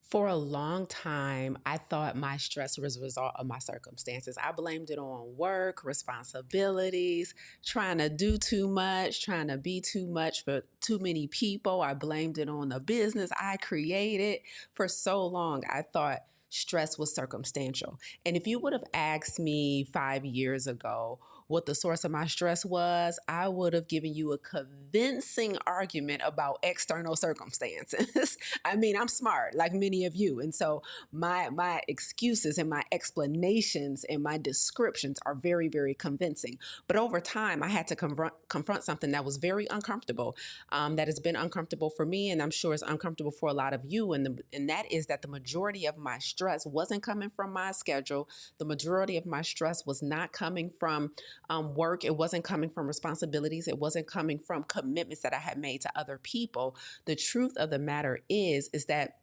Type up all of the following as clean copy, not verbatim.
For a long time, I thought my stress was a result of my circumstances. I blamed it on work, responsibilities, trying to do too much, trying to be too much for too many people. I blamed it on the business I created. For so long, I thought stress was circumstantial. And if you would have asked me 5 years ago what the source of my stress was, I would have given you a convincing argument about external circumstances. I mean, I'm smart, like many of you. And so my excuses and my explanations and my descriptions are very, very convincing. But over time, I had to confront something that was very uncomfortable, that has been uncomfortable for me, and I'm sure it's uncomfortable for a lot of you. And that is that the majority of my stress wasn't coming from my schedule. The majority of my stress was not coming from work. It wasn't coming from responsibilities. It wasn't coming from commitments that I had made to other people. The truth of the matter is that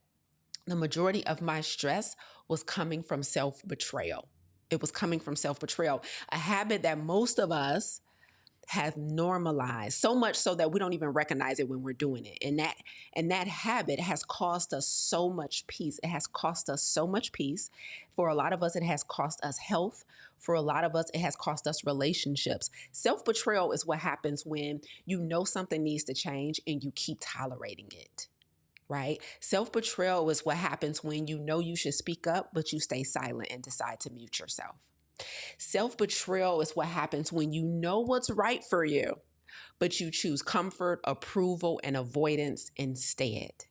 the majority of my stress was coming from self-betrayal. It was coming from self-betrayal, a habit that most of us have normalized, so much so that we don't even recognize it when we're doing it. And that habit has cost us so much peace. It has cost us so much peace. For a lot of us, it has cost us health. For a lot of us, it has cost us relationships. Self-betrayal is what happens when you know something needs to change and you keep tolerating it. Right? Self-betrayal is what happens when you know you should speak up, but you stay silent and decide to mute yourself. Self-betrayal is what happens when you know what's right for you, but you choose comfort, approval, and avoidance instead.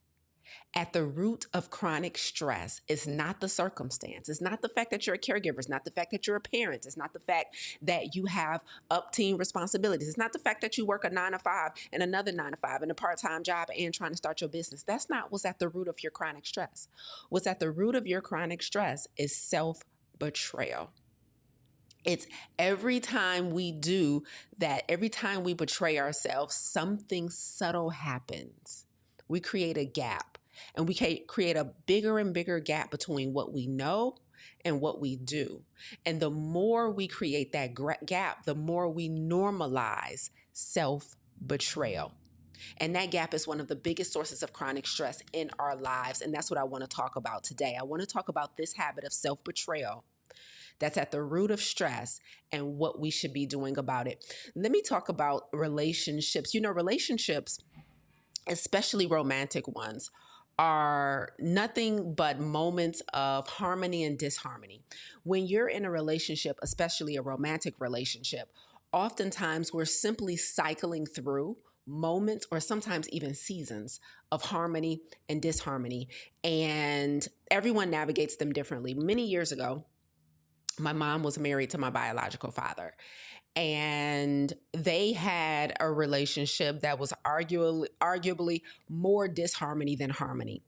At the root of chronic stress is not the circumstance. It's not the fact that you're a caregiver. It's not the fact that you're a parent. It's not the fact that you have up-team responsibilities. It's not the fact that you work a 9 to 5 and another 9 to 5 and a part-time job and trying to start your business. That's not what's at the root of your chronic stress. What's at the root of your chronic stress is self-betrayal. It's every time we do that, every time we betray ourselves, something subtle happens. We create a gap, and we create a bigger and bigger gap between what we know and what we do. And the more we create that gap, the more we normalize self-betrayal. And that gap is one of the biggest sources of chronic stress in our lives. And that's what I want to talk about today. I want to talk about this habit of self-betrayal that's at the root of stress and what we should be doing about it. Let me talk about relationships. Relationships, especially romantic ones, are nothing but moments of harmony and disharmony. When you're in a relationship, especially a romantic relationship, oftentimes we're simply cycling through moments or sometimes even seasons of harmony and disharmony, and everyone navigates them differently. Many years ago, my mom was married to my biological father, and they had a relationship that was arguably more disharmony than harmony.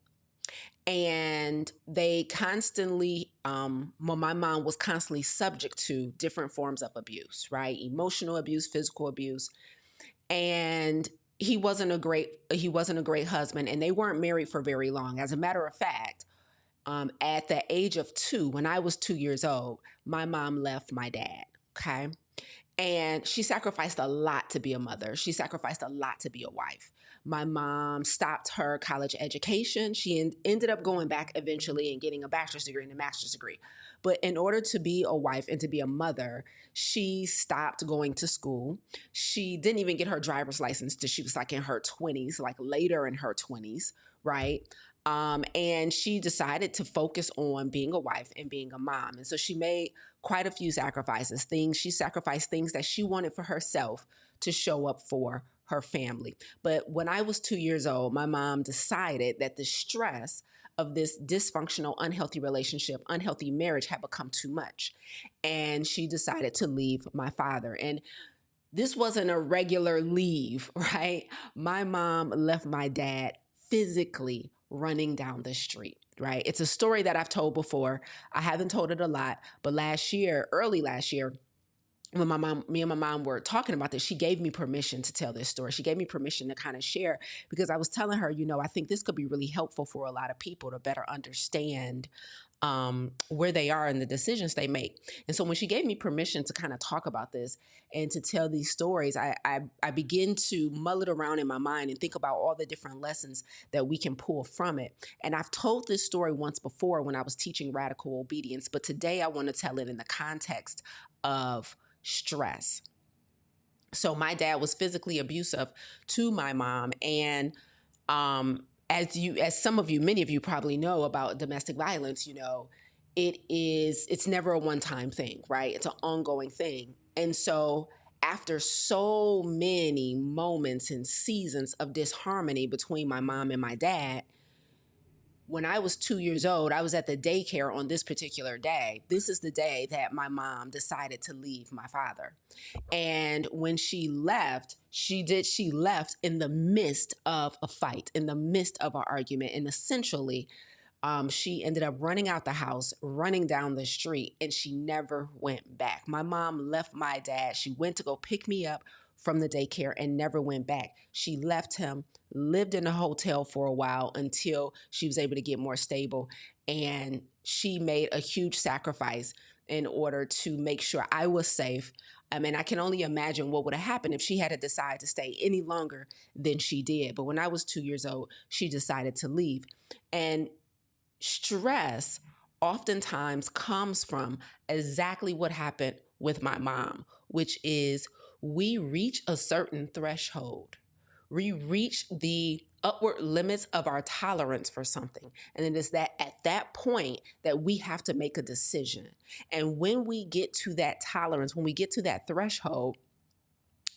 And they constantly, my mom was constantly subject to different forms of abuse, right? Emotional abuse, physical abuse. And he wasn't a great husband, and they weren't married for very long. As a matter of fact, at the age of 2, when I was 2 years old, my mom left my dad. Okay. And she sacrificed a lot to be a mother. She sacrificed a lot to be a wife. My mom stopped her college education. She ended up going back eventually and getting a bachelor's degree and a master's degree. But in order to be a wife and to be a mother, she stopped going to school. She didn't even get her driver's license till she was like in her 20s, like later in her 20s, right? And she decided to focus on being a wife and being a mom. And so she made quite a few sacrifices. She sacrificed things that she wanted for herself to show up for her family. But when I was 2 years old, my mom decided that the stress of this dysfunctional, unhealthy relationship, unhealthy marriage had become too much. And she decided to leave my father. And this wasn't a regular leave, right? My mom left my dad physically running down the street, right? It's a story that I've told before. I haven't told it a lot, but early last year, when me and my mom were talking about this, she gave me permission to tell this story. She gave me permission to kind of share, because I was telling her, I think this could be really helpful for a lot of people to better understand where they are and the decisions they make. And so when she gave me permission to kind of talk about this and to tell these stories, I begin to mull it around in my mind and think about all the different lessons that we can pull from it. And I've told this story once before when I was teaching radical obedience, but today I want to tell it in the context of stress. So my dad was physically abusive to my mom, and as some of you, many of you probably know about domestic violence, it's never a one-time thing, right? It's an ongoing thing. And so after so many moments and seasons of disharmony between my mom and my dad, when I was 2 years old, I was at the daycare on this particular day. This is the day that my mom decided to leave my father. And when she left, she left in the midst of a fight, in the midst of an argument. And essentially, she ended up running out the house, running down the street, and she never went back. My mom left my dad. She went to go pick me up from the daycare and never went back. She left him, lived in a hotel for a while until she was able to get more stable. And she made a huge sacrifice in order to make sure I was safe. I mean, I can only imagine what would have happened if she had decided to stay any longer than she did. But when I was 2 years old, she decided to leave. And stress oftentimes comes from exactly what happened with my mom, which is we reach a certain threshold. We reach the upward limits of our tolerance for something. And it is that at that point that we have to make a decision. And when we get to that tolerance, when we get to that threshold,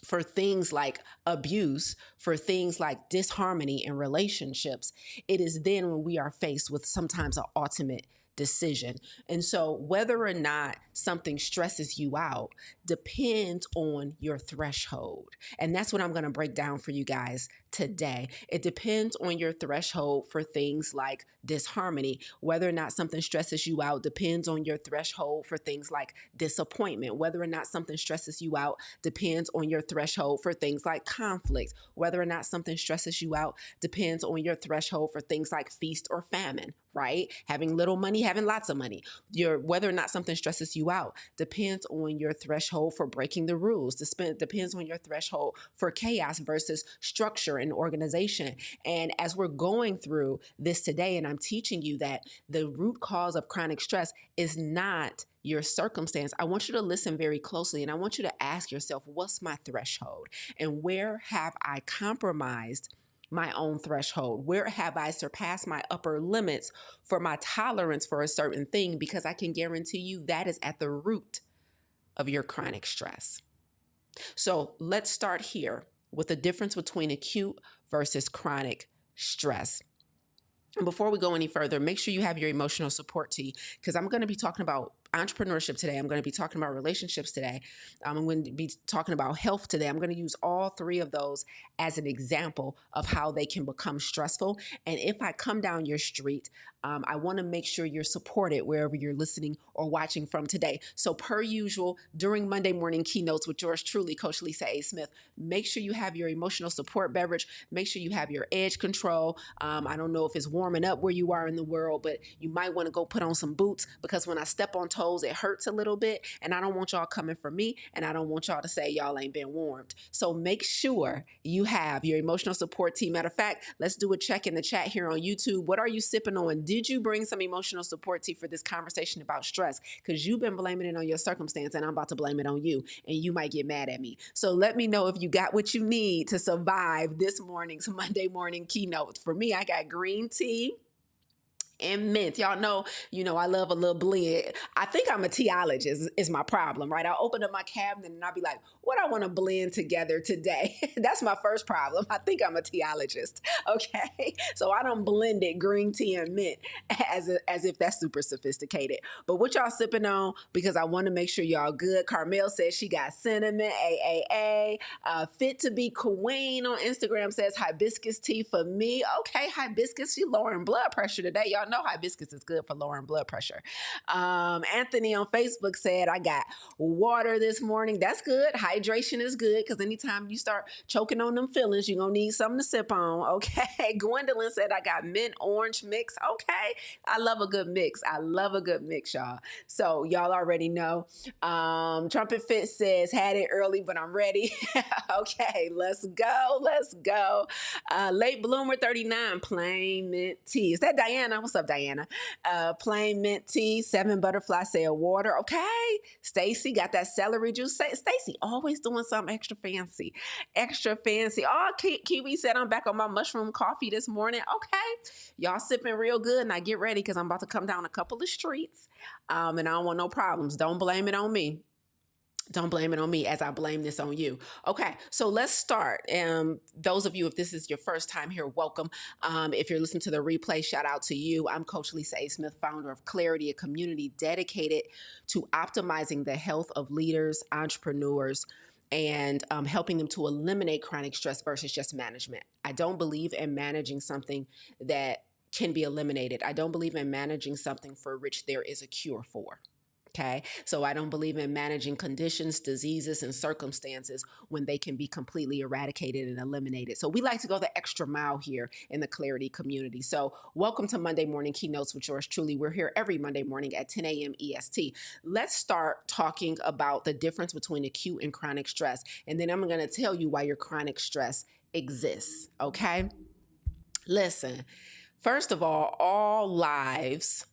for things like abuse, for things like disharmony in relationships, it is then when we are faced with sometimes an ultimate decision. And so whether or not something stresses you out depends on your threshold. And that's what I'm going to break down for you guys today. It depends on your threshold for things like disharmony. Whether or not something stresses you out depends on your threshold for things like disappointment. Whether or not something stresses you out depends on your threshold for things like conflict. Whether or not something stresses you out depends on your threshold for things like feast or famine, right? Having little money, having lots of money. Whether or not something stresses you out depends on your threshold for breaking the rules. Depends on your threshold for chaos versus structure and organization. And as we're going through this today, and I'm teaching you that the root cause of chronic stress is not your circumstance, I want you to listen very closely, and I want you to ask yourself, what's my threshold? And where have I compromised my own threshold? Where have I surpassed my upper limits for my tolerance for a certain thing? Because I can guarantee you that is at the root of your chronic stress. So let's start here with the difference between acute versus chronic stress. And before we go any further, make sure you have your emotional support team, because I'm going to be talking about entrepreneurship today. I'm going to be talking about relationships today. I'm going to be talking about health today. I'm going to use all three of those as an example of how they can become stressful. And if I come down your street, I want to make sure you're supported wherever you're listening or watching from today. So per usual, during Monday Morning Keynotes with yours truly, Coach Lisa A. Smith, make sure you have your emotional support beverage. Make sure you have your edge control. I don't know if it's warming up where you are in the world, but you might want to go put on some boots, because when I step on toes, it hurts a little bit. And I don't want y'all coming for me, and I don't want y'all to say y'all ain't been warmed. So make sure you have your emotional support team. Matter of fact, let's do a check in the chat here on YouTube. What are you sipping on? Did you bring some emotional support tea for this conversation about stress? Because you've been blaming it on your circumstance, and I'm about to blame it on you, and you might get mad at me. So let me know if you got what you need to survive this morning's Monday Morning Keynote. For me, I got green tea and mint. Y'all know, I love a little blend. I think I'm a teologist is my problem, right? I'll open up my cabinet and I'll be like, what I want to blend together today? That's my first problem. I think I'm a teologist, okay? So I don't blend it, green tea and mint, as if that's super sophisticated. But what y'all sipping on? Because I want to make sure y'all good. Carmel says she got cinnamon, AAA. Fit to be Queen on Instagram says hibiscus tea for me. Okay, hibiscus, she lowering blood pressure today. Y'all know hibiscus is good for lowering blood pressure. Anthony on Facebook said, I got water this morning. That's good. hydration is good because anytime you start choking on them feelings, you're going to need something to sip on. Okay. Gwendolyn said, I got mint orange mix. Okay. I love a good mix. I love a good mix, y'all. So y'all already know. Trumpet Fit says, had it early, but I'm ready. Okay. Let's go. Let's go. Late Bloomer 39, plain mint tea. Is that Diana? What's up, Diana? Plain mint tea, 7 butterfly sail water. Okay. Stacy got that celery juice. Stacy always doing something extra fancy. Extra fancy. Oh, Kiwi said I'm back on my mushroom coffee this morning. Okay. Y'all sipping real good. Now get ready because I'm about to come down a couple of streets. And I don't want no problems. Don't blame it on me. Don't blame it on me as I blame this on you. Okay, so let's start. Those of you, if this is your first time here, welcome. If you're listening to the replay, shout out to you. I'm Coach Lisa A. Smith, founder of Clarity, a community dedicated to optimizing the health of leaders, entrepreneurs, and helping them to eliminate chronic stress versus just management. I don't believe in managing something that can be eliminated. I don't believe in managing something for which there is a cure for. Okay. So I don't believe in managing conditions, diseases, and circumstances when they can be completely eradicated and eliminated. So we like to go the extra mile here in the Clarity community. So welcome to Monday Morning Keynotes with yours truly. We're here every Monday morning at 10 a.m. EST. Let's start talking about the difference between acute and chronic stress. And then I'm going to tell you why your chronic stress exists. Okay. Listen, first of all lives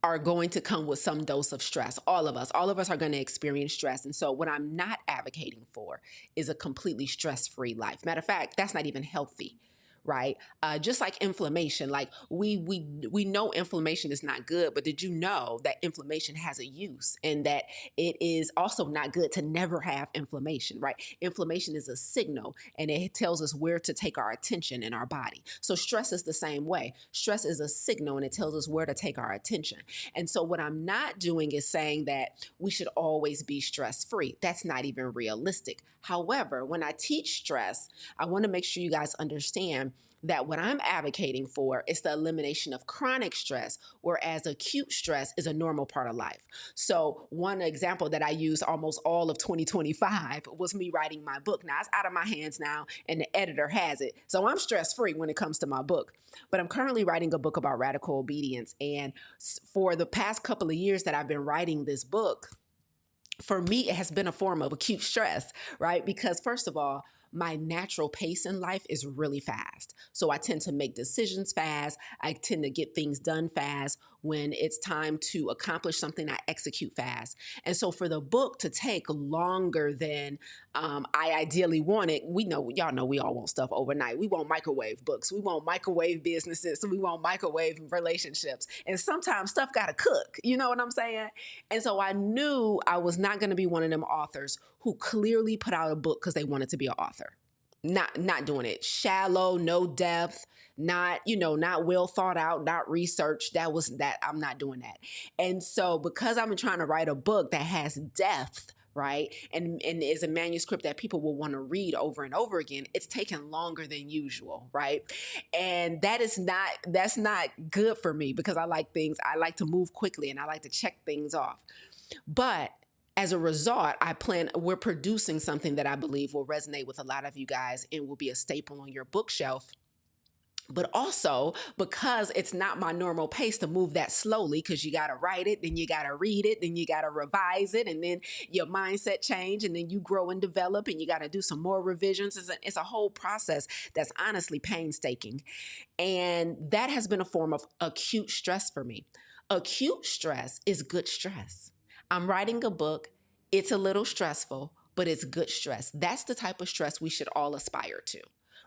are going to come with some dose of stress. All of us are going to experience stress. And so what I'm not advocating for is a completely stress-free life. Matter of fact, that's not even healthy. Right? Just like inflammation, like we know inflammation is not good, but did you know that inflammation has a use and that it is also not good to never have inflammation, right? Inflammation is a signal and it tells us where to take our attention in our body. So stress is the same way. Stress is a signal and it tells us where to take our attention. And so what I'm not doing is saying that we should always be stress-free. That's not even realistic. However, when I teach stress, I want to make sure you guys understand that what I'm advocating for is the elimination of chronic stress, whereas acute stress is a normal part of life. So one example that I used almost all of 2025 was me writing my book. Now it's out of my hands now and the editor has it. So I'm stress-free when it comes to my book. But I'm currently writing a book about radical obedience. And for the past couple of years that I've been writing this book, for me, it has been a form of acute stress, right? Because first of all, my natural pace in life is really fast. So I tend to make decisions fast. I tend to get things done fast. When it's time to accomplish something, I execute fast. And so for the book to take longer than I ideally want it, y'all know we all want stuff overnight. We want microwave books. We want microwave businesses. We want microwave relationships. And sometimes stuff got to cook. You know what I'm saying? And so I knew I was not going to be one of them authors who clearly put out a book because they wanted to be an author. Not doing it. Shallow, no depth, not well thought out, not researched. I'm not doing that. And so because I've been trying to write a book that has depth, right, and is a manuscript that people will want to read over and over again, it's taken longer than usual, right? And that's not good for me because I like to move quickly and I like to check things off. But as a result, we're producing something that I believe will resonate with a lot of you guys and will be a staple on your bookshelf. But also because it's not my normal pace to move that slowly, because you got to write it, then you got to read it, then you got to revise it, and then your mindset change, and then you grow and develop, and you got to do some more revisions. It's a whole process that's honestly painstaking. And that has been a form of acute stress for me. Acute stress is good stress. I'm writing a book. It's a little stressful, but it's good stress. That's the type of stress we should all aspire to,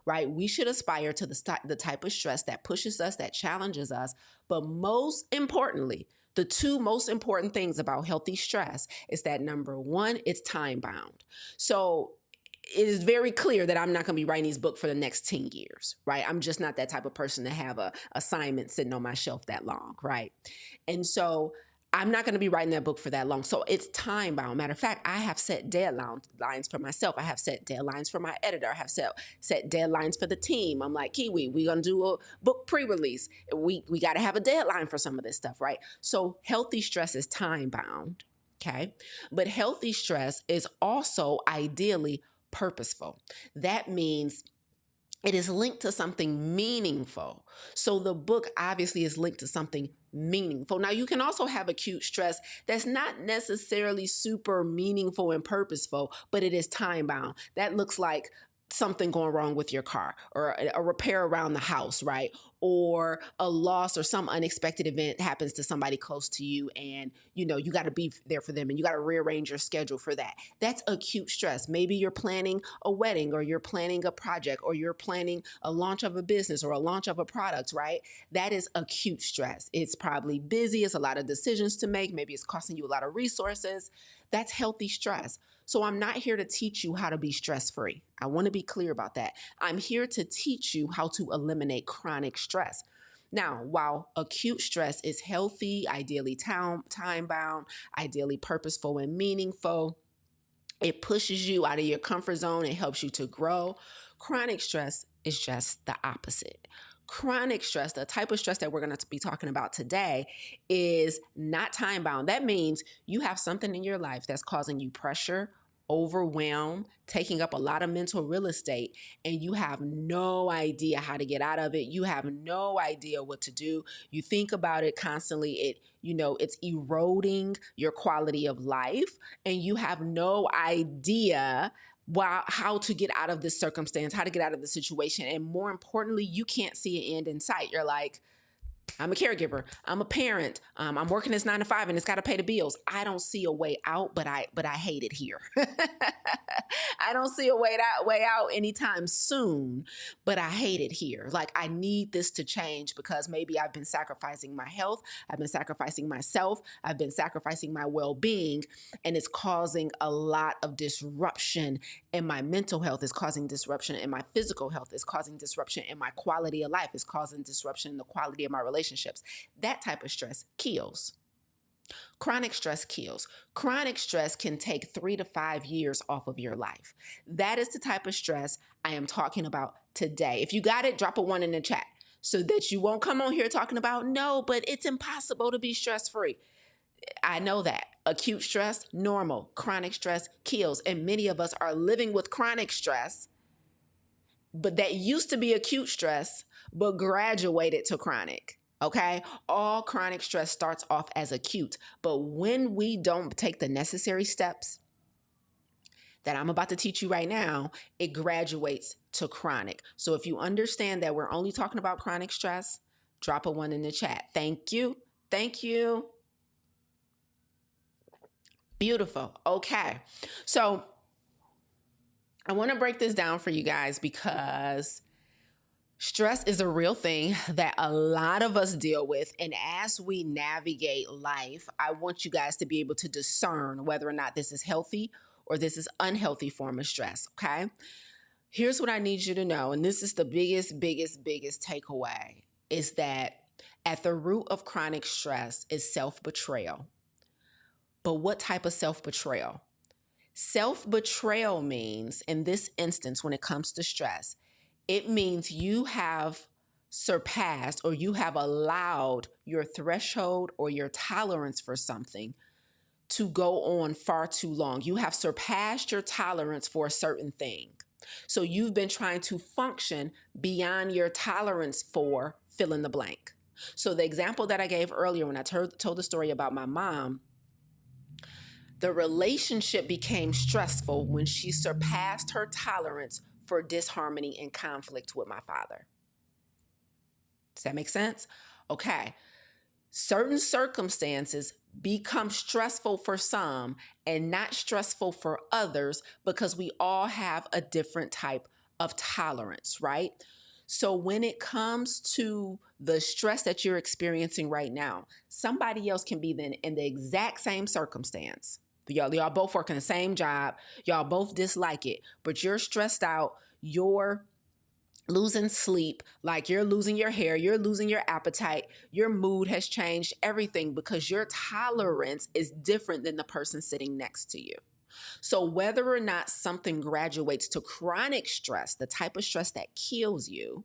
right? We should aspire to the type of stress that pushes us, that challenges us. But most importantly, the two most important things about healthy stress is that number one, it's time bound. So it is very clear that I'm not going to be writing this book for the next 10 years, right? I'm just not that type of person to have a assignment sitting on my shelf that long, right? And so I'm not going to be writing that book for that long. So it's time bound. Matter of fact, I have set deadlines for myself. I have set deadlines for my editor. I have set deadlines for the team. I'm like, Kiwi, we're going to do a book pre-release. We got to have a deadline for some of this stuff, right? So healthy stress is time bound. Okay. But healthy stress is also ideally purposeful. That means it is linked to something meaningful. So the book obviously is linked to something meaningful. Now, you can also have acute stress that's not necessarily super meaningful and purposeful, but it is time bound. That looks like something going wrong with your car, or a repair around the house, right? Or a loss, or some unexpected event happens to somebody close to you, and you got to be there for them, and you got to rearrange your schedule for that. That's acute stress. Maybe you're planning a wedding, or you're planning a project, or you're planning a launch of a business or a launch of a product, right? That is acute stress. It's probably busy. It's a lot of decisions to make. Maybe it's costing you a lot of resources. That's healthy stress. So I'm not here to teach you how to be stress free. I want to be clear about that. I'm here to teach you how to eliminate chronic stress. Now, while acute stress is healthy, ideally time bound, ideally purposeful and meaningful, it pushes you out of your comfort zone and helps you to grow. Chronic stress is just the opposite. Chronic stress, the type of stress that we're going to be talking about today, is not time bound. That means you have something in your life that's causing you pressure, overwhelm, taking up a lot of mental real estate, and you have no idea how to get out of it. You have no idea what to do. You think about it constantly. It's eroding your quality of life, and you have no idea how to get out of this circumstance, how to get out of the situation. And more importantly, you can't see an end in sight. You're like, I'm a caregiver. I'm a parent. I'm working this 9 to 5, and it's got to pay the bills. I don't see a way out, but I hate it here. I don't see a way out anytime soon, but I hate it here. Like, I need this to change because maybe I've been sacrificing my health. I've been sacrificing myself. I've been sacrificing my well-being, and it's causing a lot of disruption in my mental health. It's causing disruption in my physical health. It's causing disruption in my quality of life. It's causing disruption in the quality of my relationships. That type of stress kills. Chronic stress kills. Chronic stress can take 3 to 5 years off of your life. That is the type of stress I am talking about today. If you got it, drop a 1 in the chat so that you won't come on here talking about, no, but it's impossible to be stress-free. I know that. Acute stress, normal. Chronic stress kills. And many of us are living with chronic stress, but that used to be acute stress, but graduated to chronic. Okay. All chronic stress starts off as acute, but when we don't take the necessary steps that I'm about to teach you right now, it graduates to chronic. So if you understand that we're only talking about chronic stress, drop a 1 in the chat. Thank you. Thank you. Beautiful. Okay. So I want to break this down for you guys because stress is a real thing that a lot of us deal with. And as we navigate life, I want you guys to be able to discern whether or not this is healthy or this is unhealthy form of stress. Okay. Here's what I need you to know. And this is the biggest takeaway, is that at the root of chronic stress is self-betrayal. But what type of self-betrayal? Self-betrayal means, in this instance, when it comes to stress, it means you have surpassed, or you have allowed your threshold or your tolerance for something to go on far too long. You have surpassed your tolerance for a certain thing. So you've been trying to function beyond your tolerance for fill in the blank. So the example that I gave earlier when I told the story about my mom, the relationship became stressful when she surpassed her tolerance for disharmony and conflict with my father. Does that make sense? Okay. Certain circumstances become stressful for some and not stressful for others because we all have a different type of tolerance, right? So when it comes to the stress that you're experiencing right now, somebody else can be then in the exact same circumstance. Y'all both working the same job. Y'all both dislike it, but you're stressed out. You're losing sleep, like you're losing your hair, you're losing your appetite, your mood has changed, everything, because your tolerance is different than the person sitting next to you. So whether or not something graduates to chronic stress, the type of stress that kills you,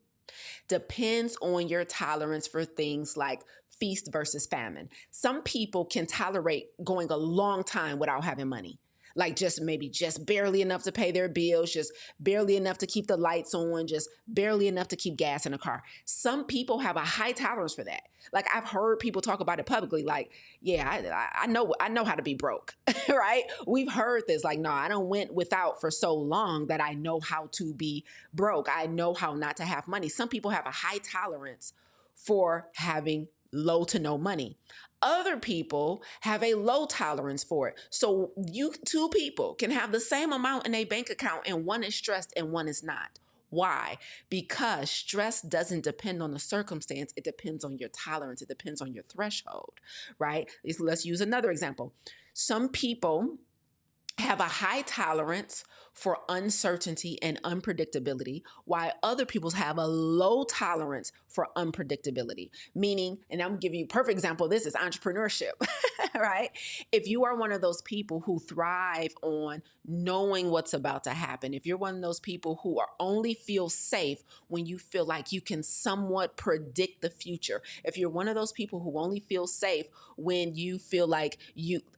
Depends on your tolerance for things like feast versus famine. Some people can tolerate going a long time without having money. Like just maybe just barely enough to pay their bills, just barely enough to keep the lights on, just barely enough to keep gas in a car. Some people have a high tolerance for that. Like I've heard people talk about it publicly, like, yeah, I know how to be broke, right? We've heard this, like, no, I don't went without for so long that I know how to be broke. I know how not to have money. Some people have a high tolerance for having low to no money. Other people have a low tolerance for it. So you two people can have the same amount in a bank account and one is stressed and one is not. Why? Because stress doesn't depend on the circumstance. It depends on your tolerance. It depends on your threshold, right? Let's use another example. Some people have a high tolerance for uncertainty and unpredictability, while other people have a low tolerance for unpredictability. Meaning, and I'm giving you a perfect example, this is entrepreneurship, right? If you are one of those people who thrive on knowing what's about to happen, if you're one of those people who are only feel safe when you feel like you can somewhat predict the future, if you're one of those people who only feel safe when you feel like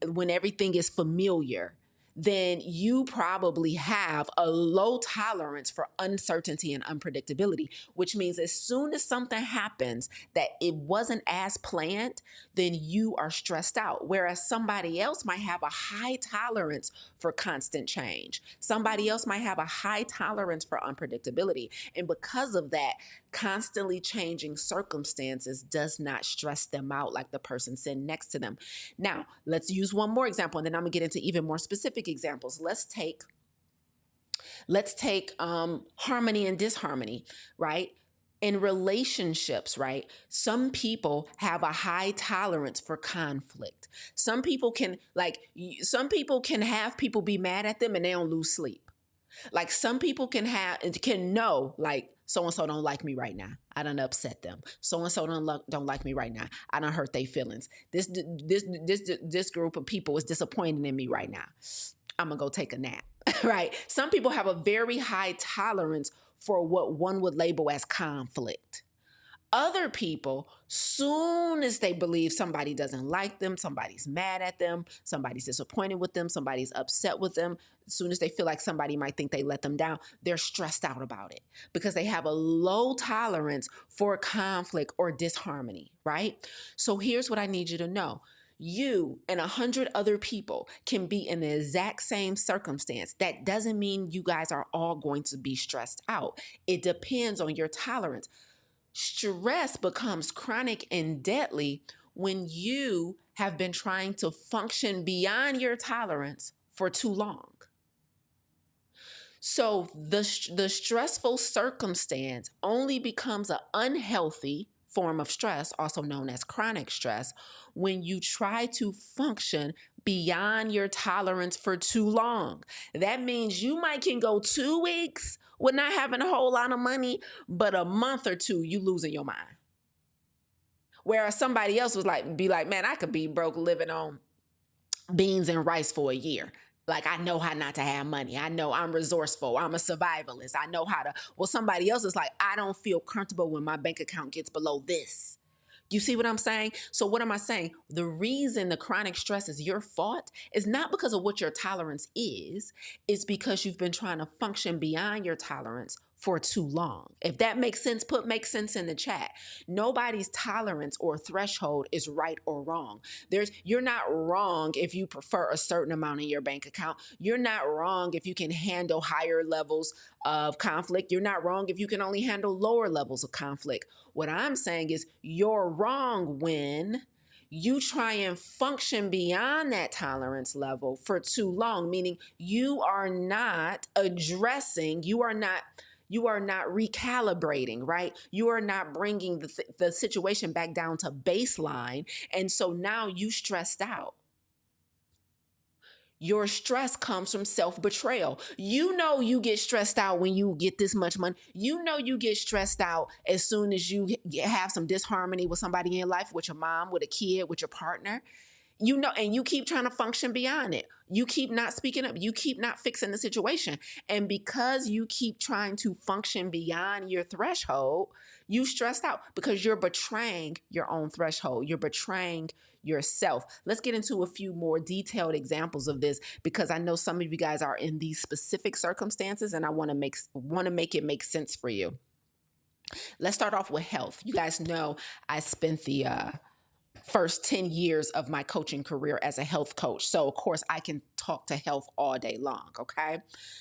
when everything is familiar, then you probably have a low tolerance for uncertainty and unpredictability, which means as soon as something happens that it wasn't as planned, then you are stressed out. Whereas somebody else might have a high tolerance for constant change. Somebody else might have a high tolerance for unpredictability. And because of that, constantly changing circumstances does not stress them out like the person sitting next to them. Now, let's use one more example, and then I'm gonna get into even more specific examples. Let's take harmony and disharmony, right? In relationships, right? Some people have a high tolerance for conflict. Some people can have people be mad at them and they don't lose sleep. Like some people can know, like, so and so don't like me right now. I done upset them. So and so don't like me right now. I done hurt their feelings. This group of people is disappointed in me right now. I'm gonna go take a nap. Right? Some people have a very high tolerance for what one would label as conflict. Other people, soon as they believe somebody doesn't like them, somebody's mad at them, somebody's disappointed with them, somebody's upset with them, as soon as they feel like somebody might think they let them down, they're stressed out about it because they have a low tolerance for conflict or disharmony, right? So here's what I need you to know. You and 100 other people can be in the exact same circumstance. That doesn't mean you guys are all going to be stressed out. It depends on your tolerance. Stress becomes chronic and deadly when you have been trying to function beyond your tolerance for too long. So the stressful circumstance only becomes an unhealthy form of stress, also known as chronic stress, when you try to function beyond your tolerance for too long. That means you might can go 2 weeks with not having a whole lot of money, but a month or two, you losing your mind. Whereas somebody else be like, man, I could be broke living on beans and rice for a year. Like, I know how not to have money. I know I'm resourceful. I'm a survivalist. I know how to. Well, somebody else is like, I don't feel comfortable when my bank account gets below this. You see what I'm saying? So what am I saying? The reason the chronic stress is your fault is not because of what your tolerance is. It's because you've been trying to function beyond your tolerance for too long. If that makes sense, make sense in the chat. Nobody's tolerance or threshold is right or wrong. You're not wrong if you prefer a certain amount in your bank account. You're not wrong if you can handle higher levels of conflict. You're not wrong if you can only handle lower levels of conflict. What I'm saying is you're wrong when you try and function beyond that tolerance level for too long, meaning you are not recalibrating, right? You are not bringing the situation back down to baseline. And so now you stressed out. Your stress comes from self-betrayal. You know you get stressed out when you get this much money. You know you get stressed out as soon as you have some disharmony with somebody in your life, with your mom, with a kid, with your partner. and you keep trying to function beyond it. You keep not speaking up. You keep not fixing the situation. And because you keep trying to function beyond your threshold, you stressed out because you're betraying your own threshold. You're betraying yourself. Let's get into a few more detailed examples of this because I know some of you guys are in these specific circumstances and I want to make it make sense for you. Let's start off with health. You guys know I spent the first 10 years of my coaching career as a health coach. So of course I can talk to health all day long. Okay.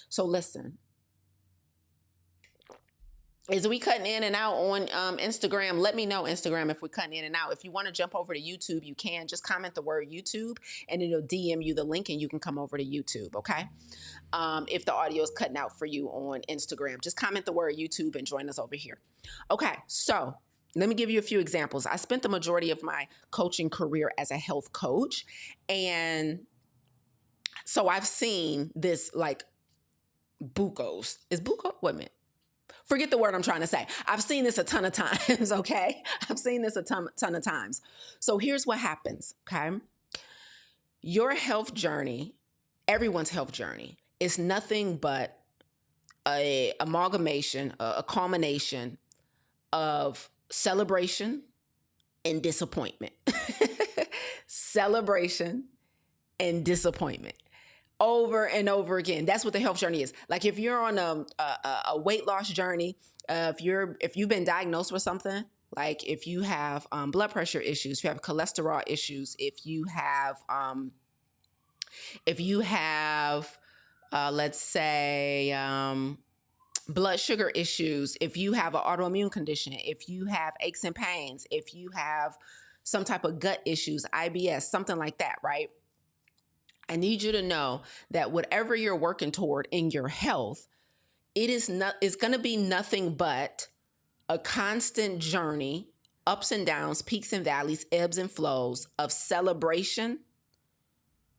So listen, is we cutting in and out on Instagram? Let me know, Instagram, if we're cutting in and out. If you want to jump over to YouTube, you can just comment the word YouTube and it'll DM you the link and you can come over to YouTube. Okay. If the audio is cutting out for you on Instagram, just comment the word YouTube and join us over here. Okay. So let me give you a few examples. I spent the majority of my coaching career as a health coach. And so I've seen this like bucos. Is buco? Wait a minute. Forget the word I'm trying to say. I've seen this a ton of times, okay? I've seen this a ton of times. So here's what happens, okay? Your health journey, everyone's health journey, is nothing but a amalgamation, a culmination of celebration and disappointment. Celebration and disappointment. Over and over again. That's what the health journey is. Like if you're on a weight loss journey, if you've been diagnosed with something, like if you have blood pressure issues, if you have cholesterol issues, if you have let's say blood sugar issues, if you have an autoimmune condition, if you have aches and pains, if you have some type of gut issues, IBS, something like that, right? I need you to know that whatever you're working toward in your health, it's going to be nothing but a constant journey, ups and downs, peaks and valleys, ebbs and flows of celebration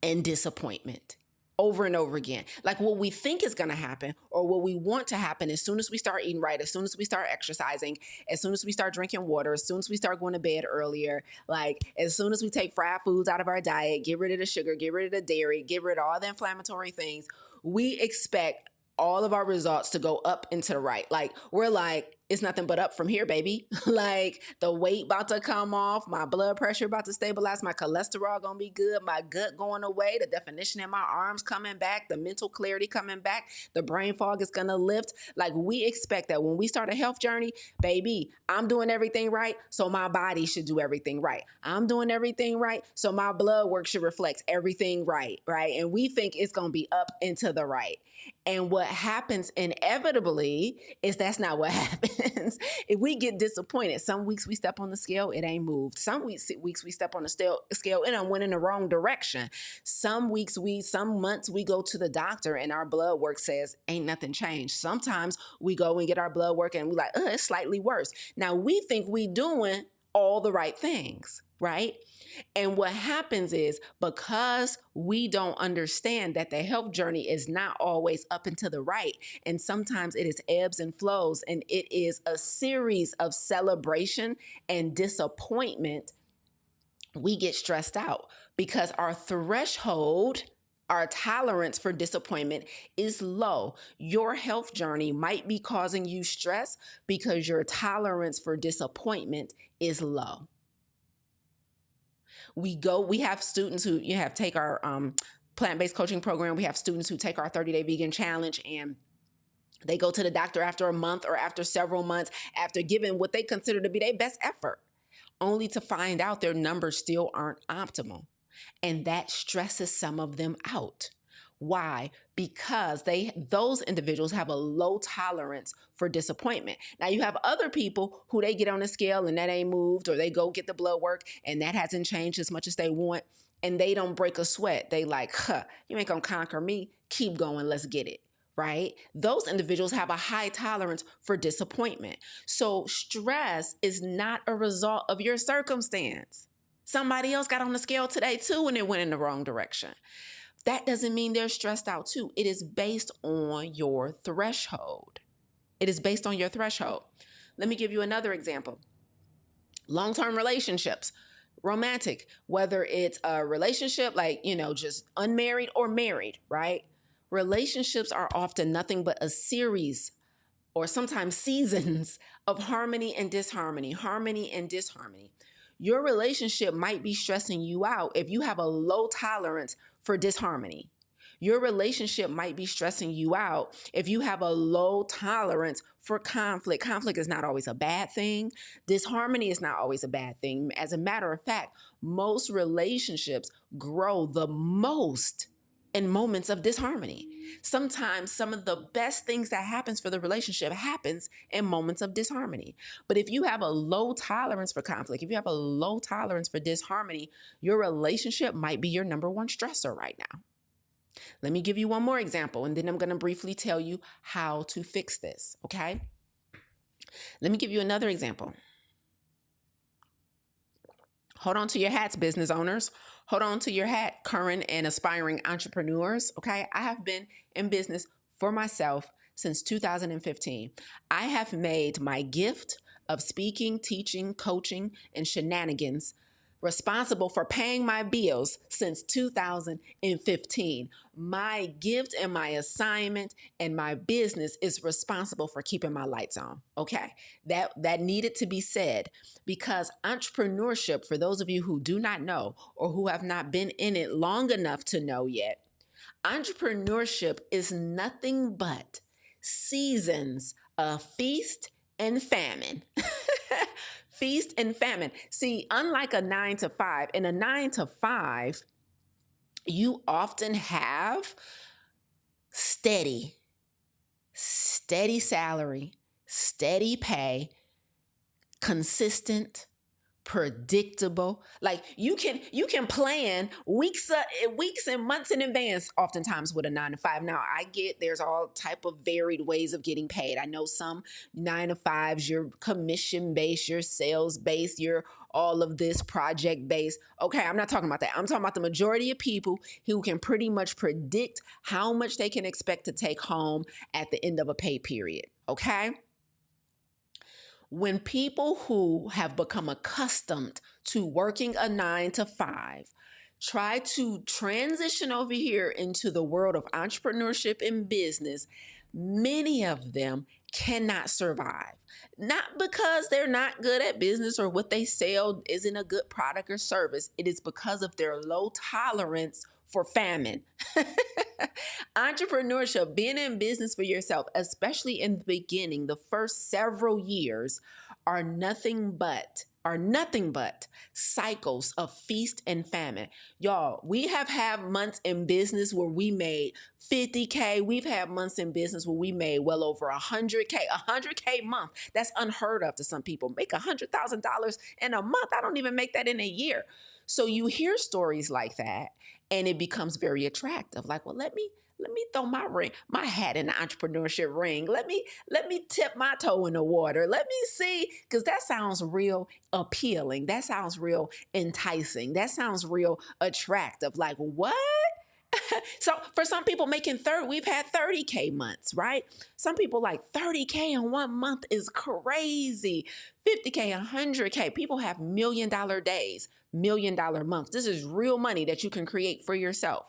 and disappointment over and over again. Like what we think is going to happen or what we want to happen as soon as we start eating right, as soon as we start exercising, as soon as we start drinking water, as soon as we start going to bed earlier, like as soon as we take fried foods out of our diet, get rid of the sugar, get rid of the dairy, get rid of all the inflammatory things, we expect all of our results to go up and to the right. Like we're like, it's nothing but up from here, baby. Like the weight about to come off, my blood pressure about to stabilize, my cholesterol gonna be good, my gut going away, the definition in my arms coming back, the mental clarity coming back, the brain fog is gonna lift. Like we expect that when we start a health journey, baby, I'm doing everything right, so my body should do everything right. I'm doing everything right, so my blood work should reflect everything right? And we think it's gonna be up and to the right. And what happens inevitably is that's not what happens. If we get disappointed, some weeks we step on the scale, it ain't moved. Some weeks we step on the scale, it went in the wrong direction. Some months we go to the doctor and our blood work says ain't nothing changed. Sometimes we go and get our blood work and we're like, it's slightly worse. Now we think we doing all the right things, right? And what happens is because we don't understand that the health journey is not always up and to the right, and sometimes it is ebbs and flows, and it is a series of celebration and disappointment, we get stressed out because our threshold, our tolerance for disappointment is low. Your health journey might be causing you stress because your tolerance for disappointment is low. We have students who take our plant-based coaching program. We have students who take our 30-day vegan challenge and they go to the doctor after a month or after several months after giving what they consider to be their best effort, only to find out their numbers still aren't optimal. And that stresses some of them out. Why? Because those individuals have a low tolerance for disappointment. Now you have other people who they get on the scale and that ain't moved, or they go get the blood work and that hasn't changed as much as they want, and they don't break a sweat. They like, you ain't gonna conquer me. Keep going, let's get it. Right? Those individuals have a high tolerance for disappointment. So stress is not a result of your circumstance. Somebody else got on the scale today too and it went in the wrong direction. That doesn't mean they're stressed out too. It is based on your threshold. It is based on your threshold. Let me give you another example. Long-term relationships. Romantic, whether it's a relationship, like, just unmarried or married, right? Relationships are often nothing but a series or sometimes seasons of harmony and disharmony. Your relationship might be stressing you out if you have a low tolerance for disharmony. Your relationship might be stressing you out if you have a low tolerance for conflict. Conflict is not always a bad thing. Disharmony is not always a bad thing. As a matter of fact, most relationships grow the most in moments of disharmony. Sometimes some of the best things that happens for the relationship happens in moments of disharmony. But if you have a low tolerance for conflict, if you have a low tolerance for disharmony, your relationship might be your number one stressor right now. Let me give you one more example, and then I'm going to briefly tell you how to fix this, okay? Let me give you another example. Hold on to your hats, business owners. Hold on to your hat, current and aspiring entrepreneurs, okay? I have been in business for myself since 2015. I have made my gift of speaking, teaching, coaching, and shenanigans responsible for paying my bills since 2015. My gift and my assignment and my business is responsible for keeping my lights on. Okay. That needed to be said, because entrepreneurship, for those of you who do not know or who have not been in it long enough to know yet, entrepreneurship is nothing but seasons of feast and famine. Feast and famine. See, unlike a 9 to 5, in a 9 to 5, you often have steady salary, steady pay, consistent, predictable. Like you can plan weeks and months in advance oftentimes with a 9 to 5. Now I get there's all type of varied ways of getting paid. I know some 9 to 5s, you're commission based, you're sales based, you're all of this project based. Okay, I'm not talking about that. I'm talking about the majority of people who can pretty much predict how much they can expect to take home at the end of a pay period. Okay? When people who have become accustomed to working a 9 to 5 try to transition over here into the world of entrepreneurship and business, many of them cannot survive. Not because they're not good at business or what they sell isn't a good product or service. It is because of their low tolerance for famine. Entrepreneurship, being in business for yourself, especially in the beginning, the first several years, are nothing but cycles of feast and famine. Y'all, we have had months in business where we made 50K. We've had months in business where we made well over 100K. 100K month. That's unheard of to some people. Make $100,000 in a month. I don't even make that in a year. So you hear stories like that, and it becomes very attractive. Like, well, let me throw my hat in the entrepreneurship ring. Let me tip my toe in the water. Let me see, because that sounds real appealing. That sounds real enticing. That sounds real attractive. Like, what? So for some people we've had 30K months, right? Some people like 30K in one month is crazy. 50K, 100K. People have $1 million days, $1 million months. This is real money that you can create for yourself.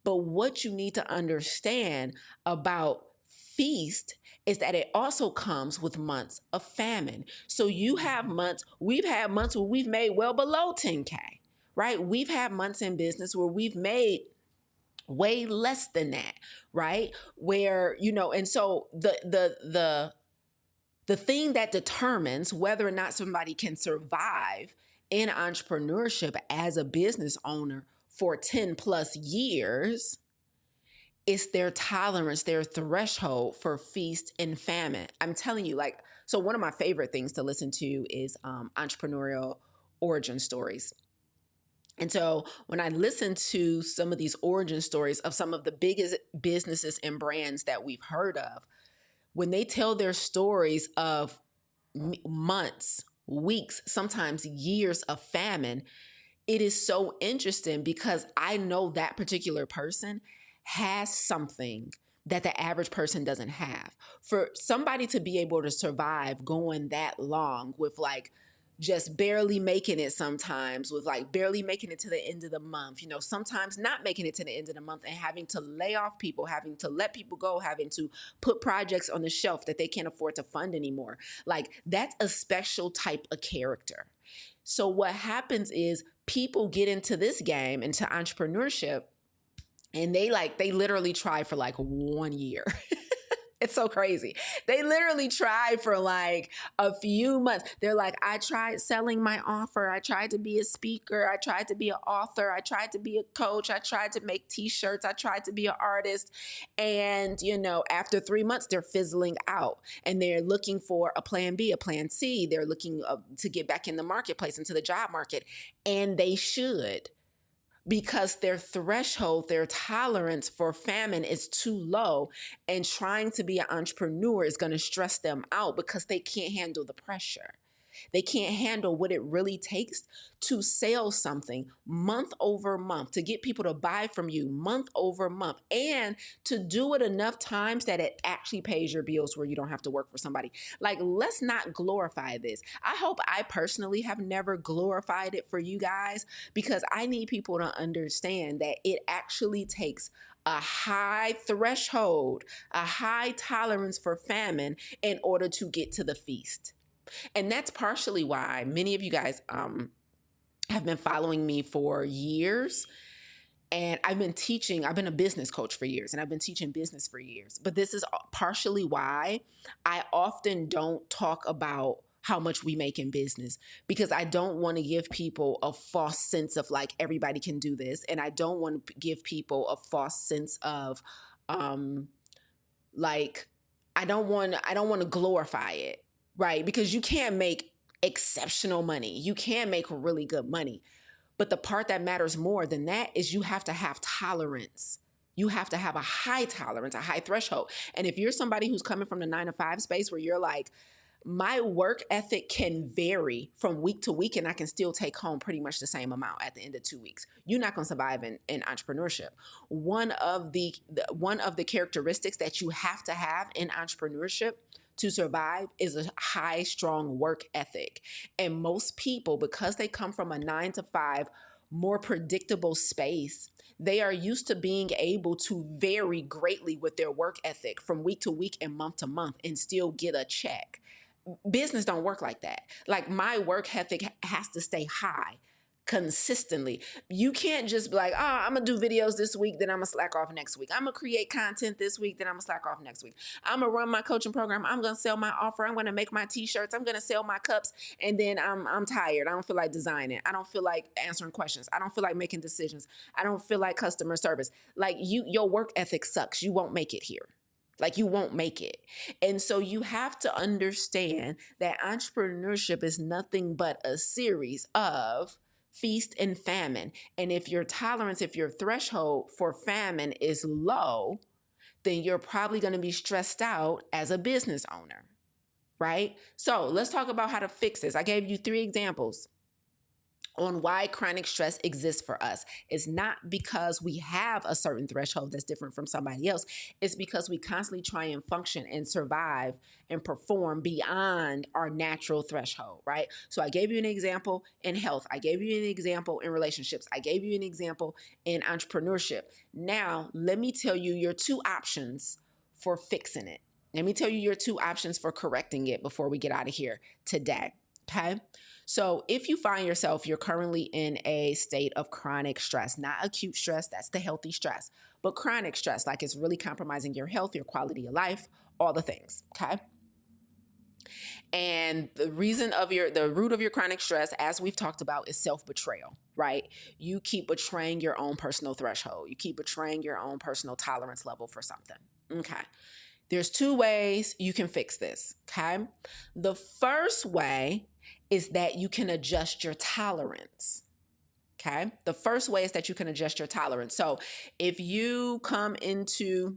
But what you need to understand about feast is that it also comes with months of famine. So we've had months where we've made well below 10K, right? We've had months in business where we've made way less than that, right? Where, and so the thing that determines whether or not somebody can survive in entrepreneurship as a business owner for 10 plus years is their tolerance, their threshold for feast and famine. I'm telling you, so one of my favorite things to listen to is entrepreneurial origin stories. And so when I listen to some of these origin stories of some of the biggest businesses and brands that we've heard of, when they tell their stories of months, weeks, sometimes years of famine, it is so interesting because I know that particular person has something that the average person doesn't have. For somebody to be able to survive going that long with just barely making it sometimes, with like barely making it to the end of the month, sometimes not making it to the end of the month and having to lay off people, having to let people go, having to put projects on the shelf that they can't afford to fund anymore. Like, that's a special type of character. So what happens is people get into this game, into entrepreneurship, and they literally try for like 1 year. It's so crazy. They literally tried for like a few months. They're like, I tried selling my offer. I tried to be a speaker. I tried to be an author. I tried to be a coach. I tried to make t-shirts. I tried to be an artist. And, after 3 months, they're fizzling out and they're looking for a plan B, a plan C. They're looking to get back in the marketplace, into the job market. And they should, because their threshold, their tolerance for famine is too low, and trying to be an entrepreneur is going to stress them out because they can't handle the pressure. They can't handle what it really takes to sell something month over month, to get people to buy from you month over month, and to do it enough times that it actually pays your bills where you don't have to work for somebody. Like, let's not glorify this. I hope I personally have never glorified it for you guys, because I need people to understand that it actually takes a high threshold, a high tolerance for famine in order to get to the feast. And that's partially why many of you guys have been following me for years. And I've been a business coach for years, and I've been teaching business for years. But this is partially why I often don't talk about how much we make in business, because I don't want to give people a false sense of like everybody can do this. And I don't want to give people a false sense of like, I don't want to glorify it. Right? Because you can make exceptional money. You can make really good money. But the part that matters more than that is you have to have tolerance. You have to have a high tolerance, a high threshold. And if you're somebody who's coming from the 9 to 5 space where you're like, my work ethic can vary from week to week and I can still take home pretty much the same amount at the end of 2 weeks, you're not going to survive in entrepreneurship. One of the characteristics that you have to have in entrepreneurship to survive is a high, strong work ethic. And most people, because they come from a 9 to 5, more predictable space, they are used to being able to vary greatly with their work ethic from week to week and month to month and still get a check. Business don't work like that. Like, my work ethic has to stay high consistently. You can't just be like, I'm gonna do videos this week, then I'm gonna slack off next week. I'm gonna create content this week, then I'm gonna slack off next week. I'm gonna run my coaching program. I'm gonna sell my offer. I'm gonna make my t-shirts. I'm gonna sell my cups, and then I'm tired. I don't feel like designing. I don't feel like answering questions. I don't feel like making decisions. I don't feel like customer service. Like, your work ethic sucks. You won't make it here. Like, you won't make it. And so you have to understand that entrepreneurship is nothing but a series of feast and famine. And if your threshold for famine is low, then you're probably going to be stressed out as a business owner, right? So let's talk about how to fix this. I gave you 3 examples on why chronic stress exists for us. It's not because we have a certain threshold that's different from somebody else. It's because we constantly try and function and survive and perform beyond our natural threshold, right? So I gave you an example in health. I gave you an example in relationships. I gave you an example in entrepreneurship. Now, let me tell you your 2 options for fixing it. Let me tell you your 2 options for correcting it before we get out of here today, okay? So if you find yourself, you're currently in a state of chronic stress, not acute stress, that's the healthy stress, but chronic stress, like it's really compromising your health, your quality of life, all the things, okay? And the root of your chronic stress, as we've talked about, is self-betrayal, right? You keep betraying your own personal threshold. You keep betraying your own personal tolerance level for something, okay? There's 2 ways you can fix this, okay? The first way is that you can adjust your tolerance, okay? The first way is that you can adjust your tolerance. So if you come into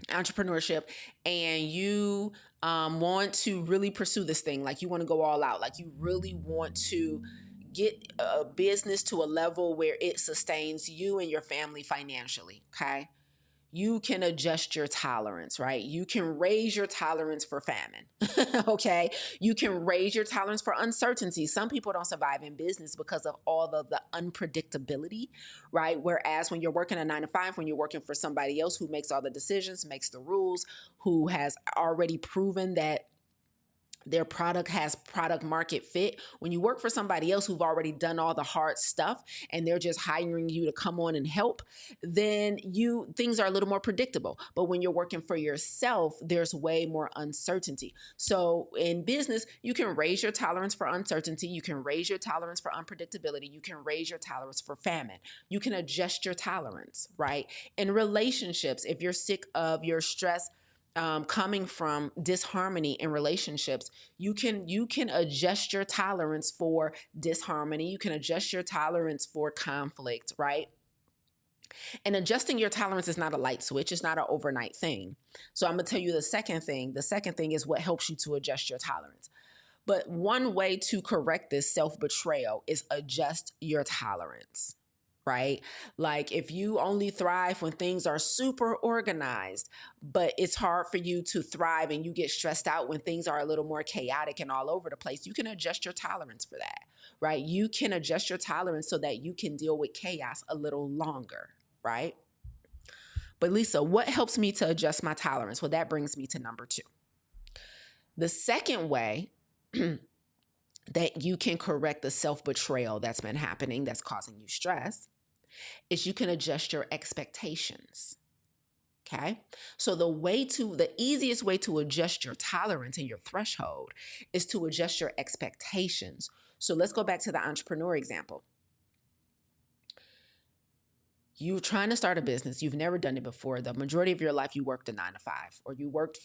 entrepreneurship and you want to really pursue this thing, like you want to go all out, like you really want to get a business to a level where it sustains you and your family financially, okay? you can adjust your tolerance, right? You can raise your tolerance for famine. Okay. You can raise your tolerance for uncertainty. Some people don't survive in business because of all of the unpredictability, right? Whereas when you're working a 9 to 5, when you're working for somebody else who makes all the decisions, makes the rules, who has already proven that their product has product market fit. When you work for somebody else who've already done all the hard stuff and they're just hiring you to come on and help, then things are a little more predictable. But when you're working for yourself, there's way more uncertainty. So in business, you can raise your tolerance for uncertainty. You can raise your tolerance for unpredictability. You can raise your tolerance for famine. You can adjust your tolerance, right? In relationships, if you're sick of your stress coming from disharmony in relationships, you can adjust your tolerance for disharmony. You can adjust your tolerance for conflict, right? And adjusting your tolerance is not a light switch. It's not an overnight thing. So I'm going to tell you the second thing. The second thing is what helps you to adjust your tolerance. But one way to correct this self-betrayal is adjust your tolerance, right? Like if you only thrive when things are super organized, but it's hard for you to thrive and you get stressed out when things are a little more chaotic and all over the place, you can adjust your tolerance for that, right? You can adjust your tolerance so that you can deal with chaos a little longer, right? But Lisa, what helps me to adjust my tolerance? Well, that brings me to number 2. The second way that you can correct the self-betrayal that's been happening that's causing you stress is you can adjust your expectations. Okay. So the easiest way to adjust your tolerance and your threshold is to adjust your expectations. So let's go back to the entrepreneur example. You're trying to start a business. You've never done it before. The majority of your life, you worked a 9 to 5, or you worked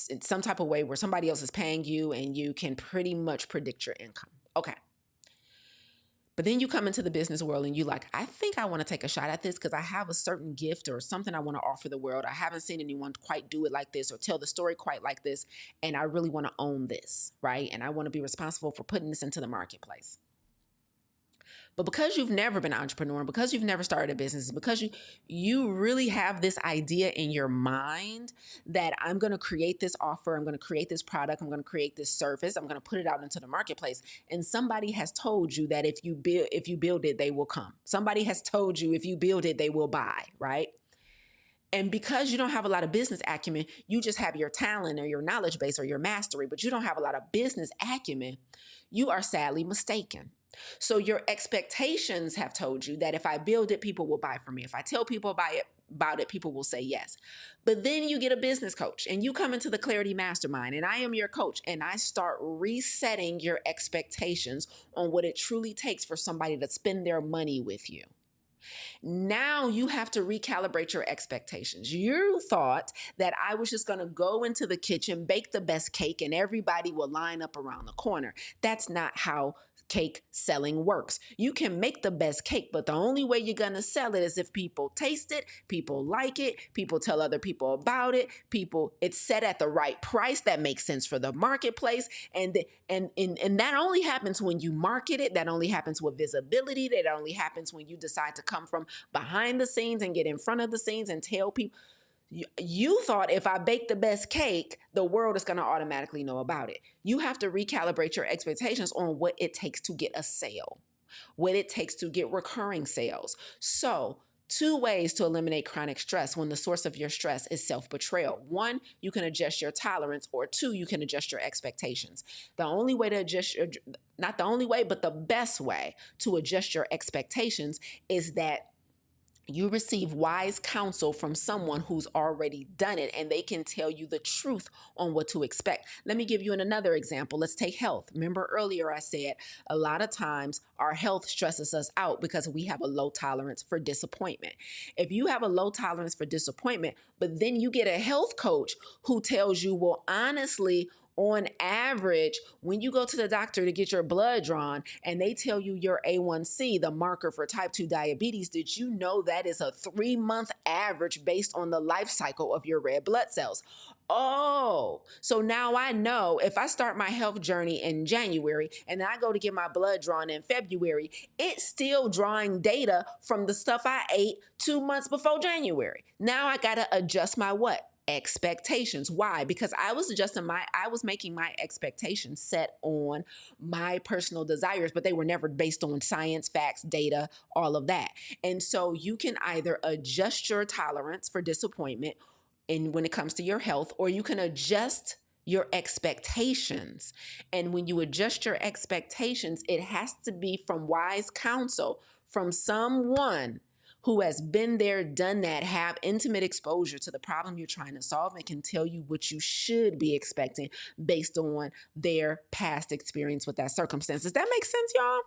in some type of way where somebody else is paying you and you can pretty much predict your income. Okay. But then you come into the business world and you like, I think I want to take a shot at this because I have a certain gift or something I want to offer the world. I haven't seen anyone quite do it like this or tell the story quite like this. And I really want to own this, right? And I want to be responsible for putting this into the marketplace. But because you've never been an entrepreneur, because you've never started a business, because you really have this idea in your mind that I'm going to create this offer, I'm going to create this product, I'm going to create this service, I'm going to put it out into the marketplace. And somebody has told you that if you build it, they will come. Somebody has told you if you build it, they will buy, right? And because you don't have a lot of business acumen, you just have your talent or your knowledge base or your mastery, but you don't have a lot of business acumen, you are sadly mistaken. So your expectations have told you that if I build it, people will buy from me. If I tell people about it, people will say yes. But then you get a business coach and you come into the Clarity Mastermind and I am your coach and I start resetting your expectations on what it truly takes for somebody to spend their money with you. Now you have to recalibrate your expectations. You thought that I was just going to go into the kitchen, bake the best cake, and everybody will line up around the corner. That's not how cake selling works. You can make the best cake, but the only way you're going to sell it is if people taste it, people like it, people tell other people about it, it's set at the right price that makes sense for the marketplace. And that only happens when you market it. That only happens with visibility. That only happens when you decide to come from behind the scenes and get in front of the scenes and tell people. You thought if I bake the best cake, the world is going to automatically know about it. You have to recalibrate your expectations on what it takes to get a sale, what it takes to get recurring sales. So 2 ways to eliminate chronic stress when the source of your stress is self-betrayal. 1, you can adjust your tolerance, or 2, you can adjust your expectations. The only way to adjust not the only way, but the best way to adjust your expectations is that you receive wise counsel from someone who's already done it and they can tell you the truth on what to expect. Let me give you another example. Let's take health. Remember earlier I said a lot of times our health stresses us out because we have a low tolerance for disappointment. If you have a low tolerance for disappointment, but then you get a health coach who tells you, well, honestly, on average, when you go to the doctor to get your blood drawn and they tell you your A1C, the marker for type 2 diabetes, did you know that is a 3-month average based on the life cycle of your red blood cells? Oh, so now I know if I start my health journey in January and then I go to get my blood drawn in February, it's still drawing data from the stuff I ate 2 months before January. Now I got to adjust my what? Expectations. Why? Because I was making my expectations set on my personal desires, but they were never based on science, facts, data, all of that. And so you can either adjust your tolerance for disappointment in when it comes to your health, or you can adjust your expectations. And when you adjust your expectations, it has to be from wise counsel, from someone who has been there, done that, have intimate exposure to the problem you're trying to solve, and can tell you what you should be expecting based on their past experience with that circumstance. Does that make sense, y'all?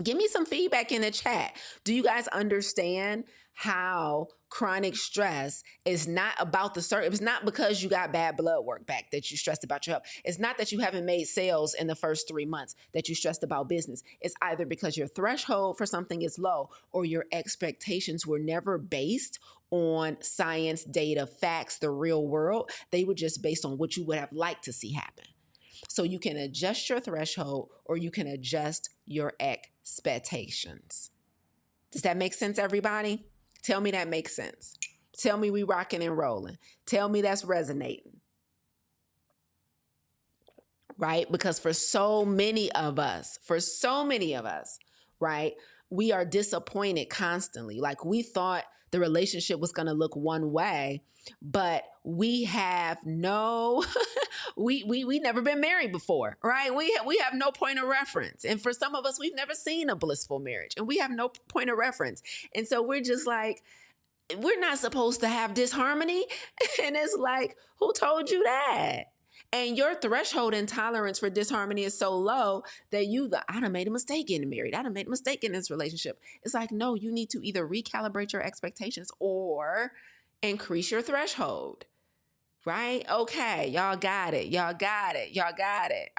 Give me some feedback in the chat. Do you guys understand how chronic stress is not about it's not because you got bad blood work back that you stressed about your health. It's not that you haven't made sales in the first 3 months that you stressed about business. It's either because your threshold for something is low, or your expectations were never based on science, data, facts, the real world. They were just based on what you would have liked to see happen. So you can adjust your threshold, or you can adjust your expectations. Does that make sense, everybody? Tell me that makes sense. Tell me we rocking and rolling. Tell me that's resonating. Right? Because for so many of us, right, we are disappointed constantly. Like, we thought the relationship was going to look one way, but we have no we never been married before, right? We have no point of reference. And for some of us, we've never seen a blissful marriage, and we have no point of reference. And so we're just like, we're not supposed to have disharmony. And it's like, who told you that? And your threshold and tolerance for disharmony is so low that I done made a mistake getting married. I done made a mistake in this relationship. It's like, no, you need to either recalibrate your expectations or increase your threshold. Right? Okay. Y'all got it.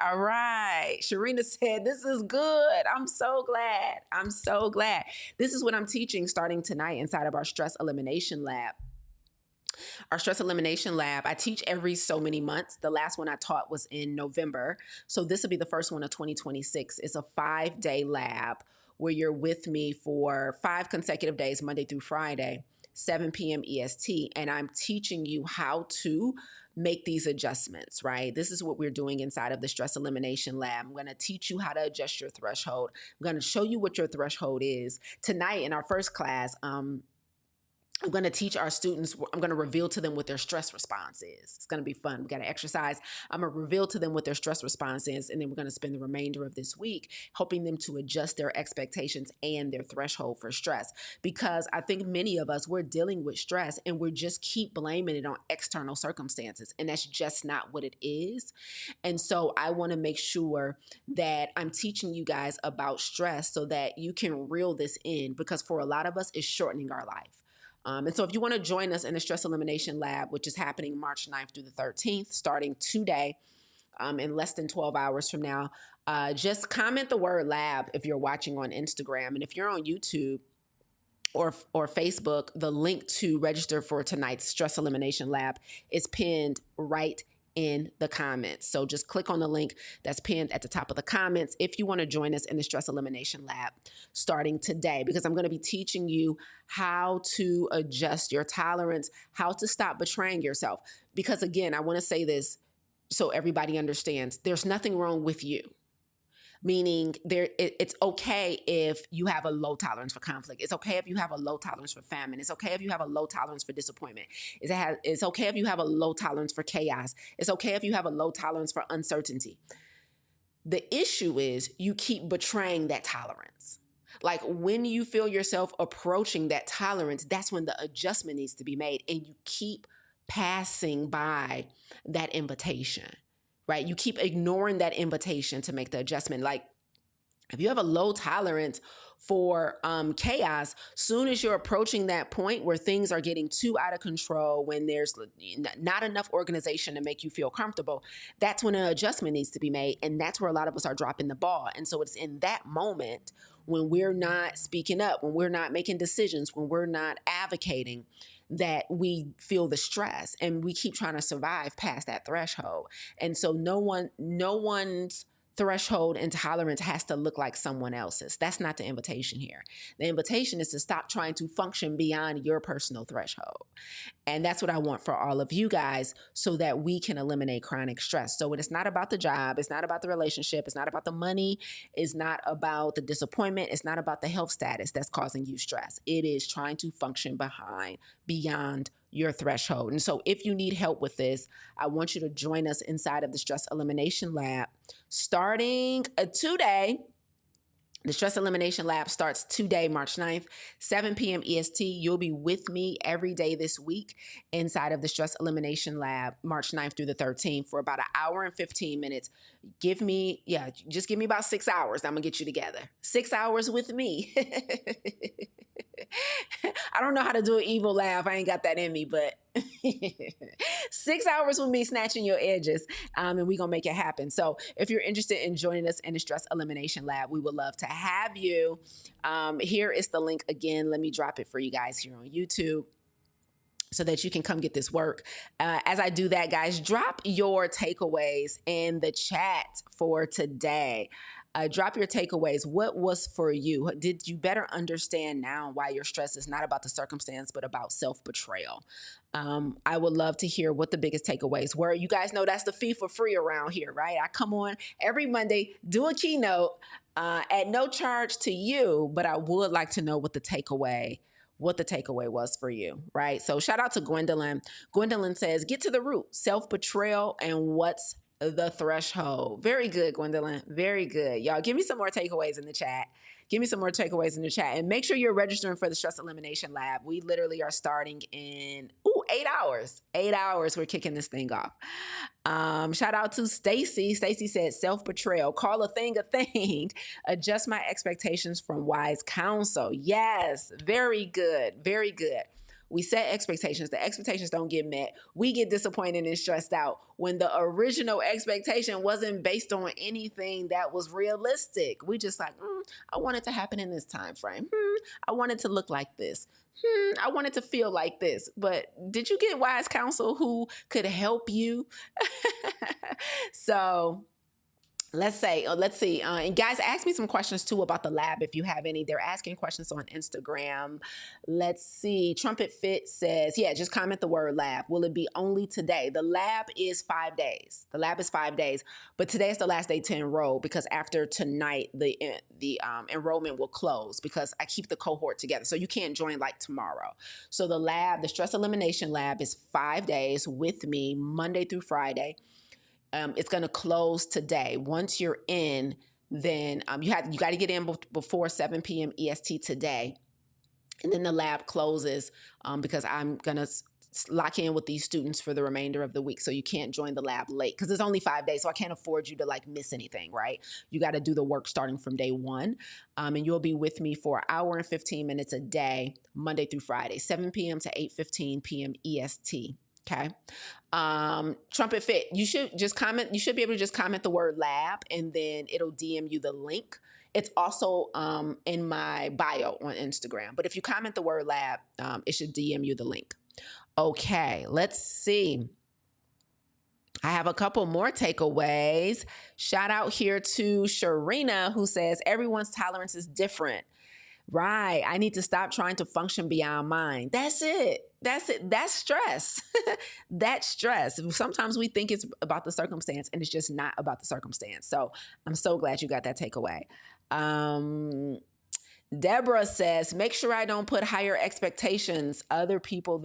All right. Sharina said, this is good. I'm so glad. This is what I'm teaching starting tonight inside of our stress elimination lab. Our stress elimination lab, I teach every so many months. The last one I taught was in November. So this will be the first one of 2026. It's a 5-day lab where you're with me for 5 consecutive days, Monday through Friday, 7 p.m. EST. And I'm teaching you how to make these adjustments, right? This is what we're doing inside of the stress elimination lab. I'm going to teach you how to adjust your threshold. I'm going to show you what your threshold is. Tonight in our first class, I'm going to teach our students, I'm going to reveal to them what their stress response is. It's going to be fun. We got to exercise. I'm going to reveal to them what their stress response is. And then we're going to spend the remainder of this week helping them to adjust their expectations and their threshold for stress. Because I think many of us, we're dealing with stress and we just keep blaming it on external circumstances. And that's just not what it is. And so I want to make sure that I'm teaching you guys about stress so that you can reel this in, because for a lot of us, it's shortening our life. And so if you want to join us in the Stress Elimination Lab, which is happening March 9th through the 13th, starting today, in less than 12 hours from now, just comment the word lab if you're watching on Instagram. And if you're on YouTube or Facebook, the link to register for tonight's Stress Elimination Lab is pinned right in the comments. So just click on the link that's pinned at the top of the comments if you want to join us in the Stress Elimination Lab starting today, because I'm going to be teaching you how to adjust your tolerance, how to stop betraying yourself. Because again, I want to say this so everybody understands, there's nothing wrong with you. Meaning it's okay if you have a low tolerance for conflict. It's okay if you have a low tolerance for famine. It's okay if you have a low tolerance for disappointment. It's okay if you have a low tolerance for chaos. It's okay if you have a low tolerance for uncertainty. The issue is you keep betraying that tolerance. Like, when you feel yourself approaching that tolerance, that's when the adjustment needs to be made, and you keep passing by that invitation. Right? You keep ignoring that invitation to make the adjustment. Like, if you have a low tolerance for chaos, soon as you're approaching that point where things are getting too out of control, when there's not enough organization to make you feel comfortable, that's when an adjustment needs to be made. And that's where a lot of us are dropping the ball. And so it's in that moment when we're not speaking up, when we're not making decisions, when we're not advocating, that we feel the stress and we keep trying to survive past that threshold. And so no one's threshold and tolerance has to look like someone else's. That's not the invitation here. The invitation is to stop trying to function beyond your personal threshold. And that's what I want for all of you guys so that we can eliminate chronic stress. So it's not about the job. It's not about the relationship. It's not about the money. It's not about the disappointment. It's not about the health status that's causing you stress. It is trying to function beyond your threshold. And so if you need help with this, I want you to join us inside of the Stress Elimination Lab starting today. The Stress Elimination Lab starts today, March 9th, 7 p.m. EST. You'll be with me every day this week inside of the Stress Elimination Lab, March 9th through the 13th for about an hour and 15 minutes. Just give me about 6 hours. I'm going to get you together. 6 hours with me. I don't know how to do an evil laugh. I ain't got that in me, but 6 hours with me snatching your edges, and we're going to make it happen. So if you're interested in joining us in the Stress Elimination Lab, we would love to have you. Here is the link again. Let me drop it for you guys here on YouTube so that you can come get this work. As I do that, guys, drop your takeaways in the chat for today. Drop your takeaways. What was for you? Did you better understand now why your stress is not about the circumstance, but about self-betrayal? I would love to hear what the biggest takeaways were. You guys know that's the fee for free around here, right? I come on every Monday, do a keynote at no charge to you, but I would like to know what the takeaway was for you, right? So shout out to Gwendolyn. Gwendolyn says, get to the root, self-betrayal and what's the threshold. Very good, Gwendolyn. Very good. Y'all give me some more takeaways in the chat. And make sure you're registering for the Stress Elimination Lab. We literally are starting in 8 hours. 8 hours. We're kicking this thing off. Shout out to Stacy. Stacy said self-betrayal. Call a thing a thing. Adjust my expectations from wise counsel. Yes. Very good. Very good. We set expectations. The expectations don't get met. We get disappointed and stressed out when the original expectation wasn't based on anything that was realistic. We just like, I want it to happen in this time frame. I want it to look like this. I want it to feel like this. But did you get wise counsel who could help you? So let's see. And guys, ask me some questions too about the lab if you have any. They're asking questions on Instagram. Let's see. Trumpet Fit says, just comment the word lab. Will it be only today? The lab is 5 days. But today is the last day to enroll because after tonight, the enrollment will close because I keep the cohort together. So you can't join like tomorrow. So the Stress Elimination Lab is 5 days with me, Monday through Friday. It's going to close today. Once you're in, then you got to get in before 7 p.m. EST today. And then the lab closes because I'm going to lock in with these students for the remainder of the week. So you can't join the lab late because it's only 5 days. So I can't afford you to miss anything, right? You got to do the work starting from day one. And you'll be with me for an hour and 15 minutes a day, Monday through Friday, 7 p.m. to 8:15 p.m. EST. Okay. Trumpet Fit, you should be able to just comment the word lab and then it'll DM you the link. It's also in my bio on Instagram. But if you comment the word lab, it should DM you the link. Okay, let's see. I have a couple more takeaways. Shout out here to Sharina who says everyone's tolerance is different. Right. I need to stop trying to function beyond mine. That's it. That's stress. That's stress. Sometimes we think it's about the circumstance and it's just not about the circumstance. So I'm so glad you got that takeaway. Deborah says, make sure I don't put higher expectations on other people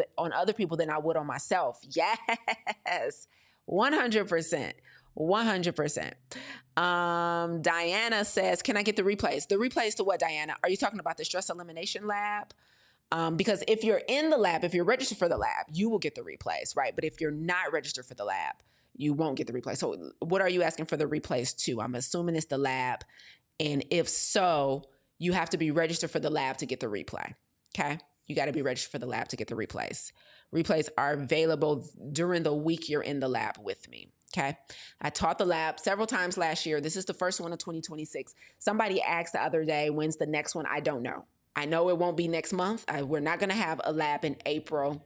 than I would on myself. Yes. 100%. 100%. Diana says, can I get the replays? The replays to what, Diana? Are you talking about the Stress Elimination Lab? Because if you're in the lab, if you're registered for the lab, you will get the replays, right? But if you're not registered for the lab, you won't get the replays. So what are you asking for the replays to? I'm assuming it's the lab. And if so, you have to be registered for the lab to get the replay. Okay. You got to be registered for the lab to get the replays. Replays are available during the week you're in the lab with me. Okay. I taught the lab several times last year. This is the first one of 2026. Somebody asked the other day, when's the next one? I don't know. I know it won't be next month. We're not going to have a lab in April.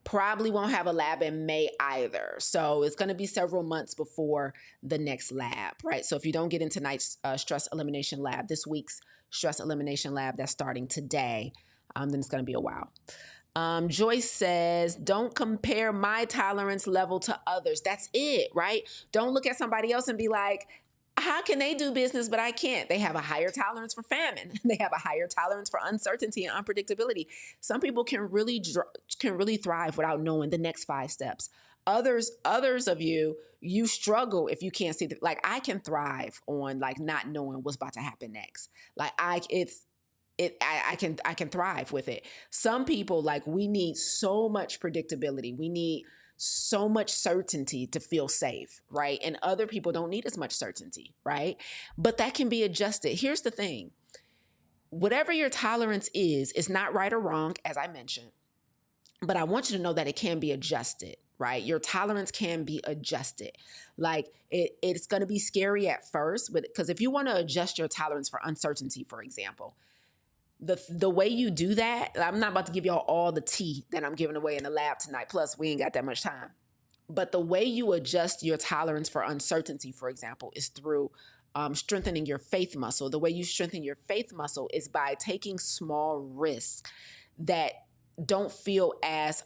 Probably won't have a lab in May either. So it's going to be several months before the next lab, right? So if you don't get into tonight's stress elimination lab, this week's stress elimination lab that's starting today, then it's going to be a while. Joyce says, don't compare my tolerance level to others. That's it, right? Don't look at somebody else and be like, how can they do business, but I can't? They have a higher tolerance for famine. They have a higher tolerance for uncertainty and unpredictability. Some people can really thrive without knowing the next 5 steps. Others of you struggle if you can't see like I can thrive on like not knowing what's about to happen next. Like I can thrive with it. Some people, like, we need so much predictability. We need so much certainty to feel safe, right? And other people don't need as much certainty, right? But that can be adjusted. Here's the thing. Whatever your tolerance is, it's not right or wrong, as I mentioned. But I want you to know that it can be adjusted, right? Your tolerance can be adjusted. Like it's going to be scary at first, but because if you want to adjust your tolerance for uncertainty, for example, the way you do that, I'm not about to give y'all all the tea that I'm giving away in the lab tonight. Plus, we ain't got that much time. But the way you adjust your tolerance for uncertainty, for example, is through strengthening your faith muscle. The way you strengthen your faith muscle is by taking small risks that don't feel as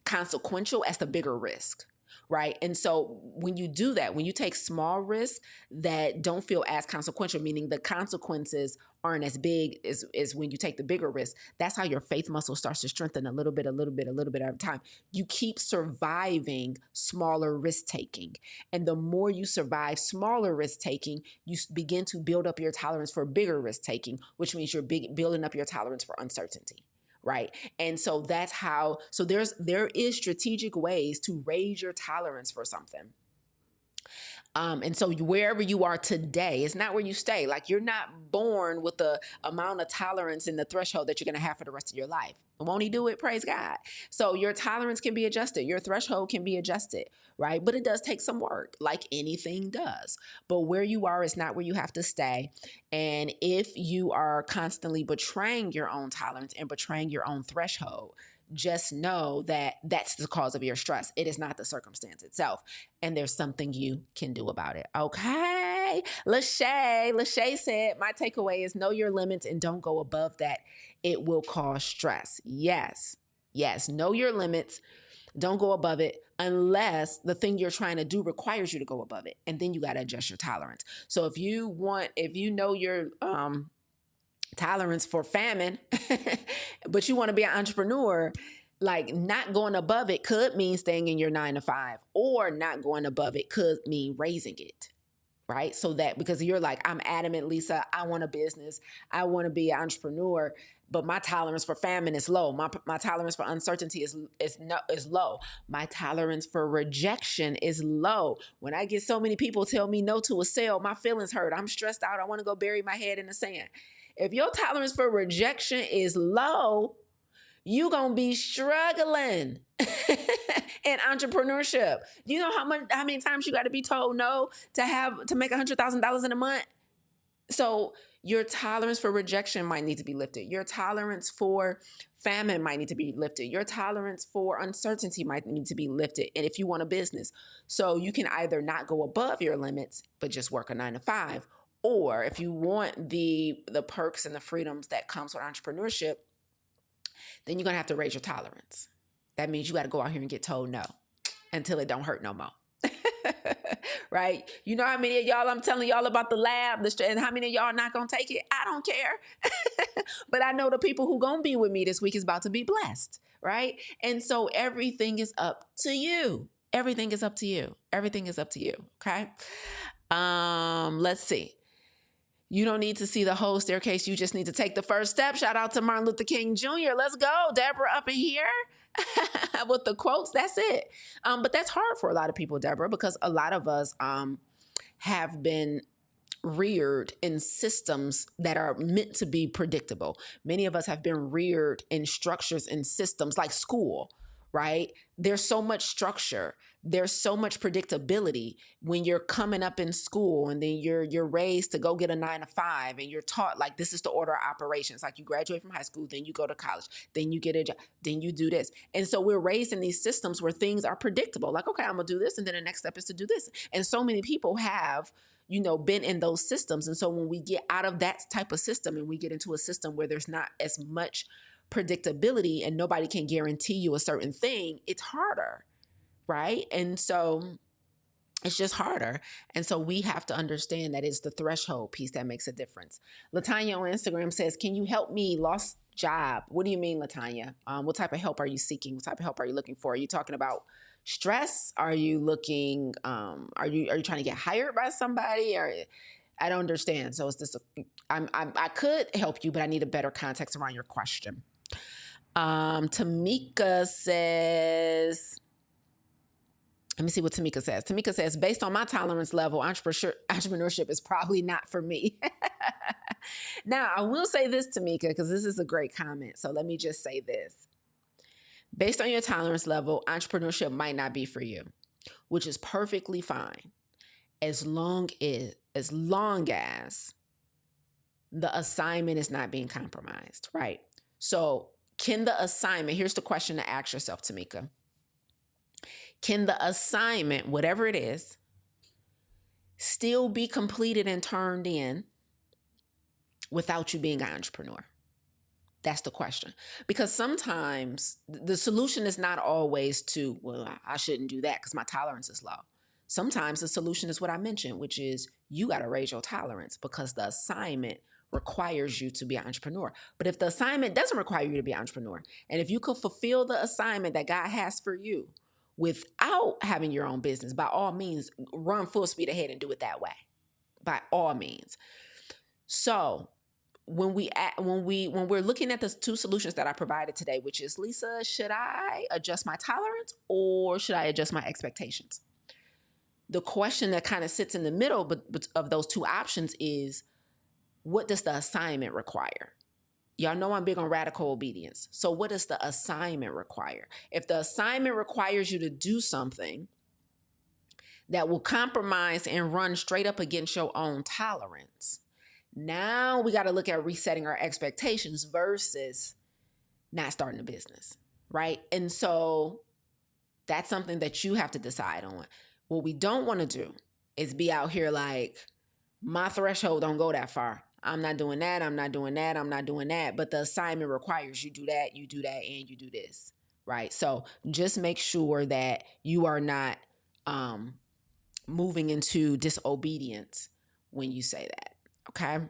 consequential as the bigger risk. Right. And so when you do that, when you take small risks that don't feel as consequential, meaning the consequences aren't as big as when you take the bigger risk, that's how your faith muscle starts to strengthen a little bit at a time. You keep surviving smaller risk taking. And the more you survive smaller risk taking, you begin to build up your tolerance for bigger risk taking, which means you're building up your tolerance for uncertainty. Right. And so that's how, so there is strategic ways to raise your tolerance for something. And so wherever you are today, it's not where you stay. Like you're not born with the amount of tolerance and the threshold that you're going to have for the rest of your life. Won't he do it? Praise God. So your tolerance can be adjusted. Your threshold can be adjusted, right? But it does take some work, like anything does. But where you are is not where you have to stay. And if you are constantly betraying your own tolerance and betraying your own threshold, just know that that's the cause of your stress. It is not the circumstance itself. And there's something you can do about it. Okay. Lachey said, my takeaway is know your limits and don't go above that. It will cause stress. Yes. Know your limits. Don't go above it unless the thing you're trying to do requires you to go above it. And then you got to adjust your tolerance. So if you know your, tolerance for famine, but you want to be an entrepreneur, like not going above it could mean staying in your 9 to 5, or not going above it could mean raising it. Right. So that because you're like, I'm adamant, Lisa, I want a business. I want to be an entrepreneur, but my tolerance for famine is low. My tolerance for uncertainty is low. My tolerance for rejection is low. When I get so many people tell me no to a sale, my feelings hurt. I'm stressed out. I want to go bury my head in the sand. If your tolerance for rejection is low, you're going to be struggling in entrepreneurship. You know how many times you got to be told no to make $100,000 in a month? So your tolerance for rejection might need to be lifted. Your tolerance for famine might need to be lifted. Your tolerance for uncertainty might need to be lifted. And if you want a business, so you can either not go above your limits, but just work a 9 to 5. Or if you want the perks and the freedoms that comes with entrepreneurship, then you're going to have to raise your tolerance. That means you got to go out here and get told no until it don't hurt no more. Right? You know how many of y'all I'm telling y'all about the lab, and how many of y'all not going to take it? I don't care. But I know the people who going to be with me this week is about to be blessed. Right? And so everything is up to you. Everything is up to you. Everything is up to you. Okay? Let's see. You don't need to see the whole staircase. You just need to take the first step. Shout out to Martin Luther King Jr. Let's go. Deborah up in here with the quotes. That's it. But that's hard for a lot of people, Deborah, because a lot of us have been reared in systems that are meant to be predictable. Many of us have been reared in structures and systems like school, right? There's so much structure there's so much predictability when you're coming up in school, and then you're raised to go get a 9 to 5, and you're taught like this is the order of operations. Like you graduate from high school, then you go to college, then you get a job, then you do this. And so we're raised in these systems where things are predictable. Like, okay, I'm gonna do this, and then the next step is to do this. And so many people have, been in those systems. And so when we get out of that type of system and we get into a system where there's not as much predictability and nobody can guarantee you a certain thing, it's harder, right? And so it's just harder. And so we have to understand that it's the threshold piece that makes a difference. Latanya on Instagram says, can you help me? Lost job. What do you mean, Latanya? What type of help are you seeking? What type of help are you looking for? Are you talking about stress? Are you looking, are you trying to get hired by somebody? Or I don't understand. So it's this, I could help you, but I need a better context around your question. Tamika says, let me see what Tamika says. Tamika says, based on my tolerance level, entrepreneurship is probably not for me. Now, I will say this, Tamika, because this is a great comment. So let me just say this. Based on your tolerance level, entrepreneurship might not be for you, which is perfectly fine as long as the assignment is not being compromised, right? So can the assignment, here's the question to ask yourself, Tamika. Can the assignment, whatever it is, still be completed and turned in without you being an entrepreneur? That's the question. Because sometimes the solution is not always to, well, I shouldn't do that because my tolerance is low. Sometimes the solution is what I mentioned, which is you got to raise your tolerance because the assignment requires you to be an entrepreneur. But if the assignment doesn't require you to be an entrepreneur, and if you could fulfill the assignment that God has for you without having your own business, by all means, run full speed ahead and do it that way. By all means. So when we're looking at the two solutions that I provided today, which is, Lisa, should I adjust my tolerance or should I adjust my expectations? The question that kind of sits in the middle of those two options is, what does the assignment require? Y'all know I'm big on radical obedience. So what does the assignment require? If the assignment requires you to do something that will compromise and run straight up against your own tolerance, now we got to look at resetting our expectations versus not starting a business, right? And so that's something that you have to decide on. What we don't want to do is be out here like, my threshold don't go that far. I'm not doing that. I'm not doing that. I'm not doing that. But the assignment requires you do that, and you do this, right? So just make sure that you are not moving into disobedience when you say that, okay?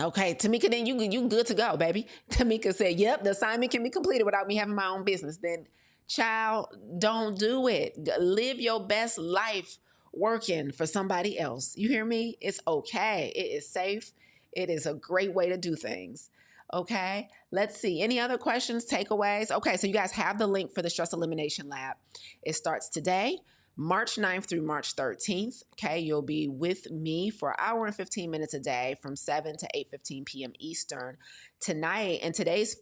Okay, Tamika, then you good to go, baby. Tamika said, yep, the assignment can be completed without me having my own business. Then, child, don't do it. Live your best life working for somebody else. You hear me? It's okay. It is safe. It is a great way to do things. Okay, let's see. Any other questions, takeaways? Okay, so you guys have the link for the Stress Elimination Lab. It starts today, March 9th through March 13th. Okay, you'll be with me for an hour and 15 minutes a day from 7 to 8:15 p.m. Eastern. Tonight, in today's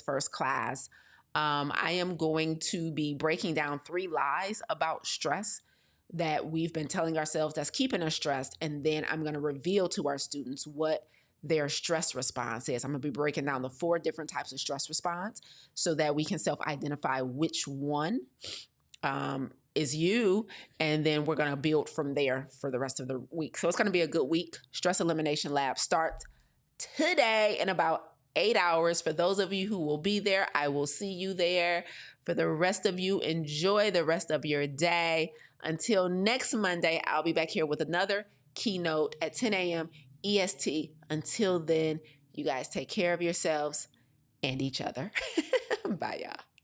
first class, I am going to be breaking down 3 lies about stress that we've been telling ourselves that's keeping us stressed. And then I'm going to reveal to our students what their stress response is. I'm going to be breaking down the 4 different types of stress response so that we can self-identify which one is you, and then we're going to build from there for the rest of the week. So it's going to be a good week. Stress Elimination Lab starts today in about 8 hours. For those of you who will be there, I will see you there. For the rest of you, enjoy the rest of your day. Until next Monday, I'll be back here with another keynote at 10 a.m. EST. Until then, you guys take care of yourselves and each other. Bye, y'all.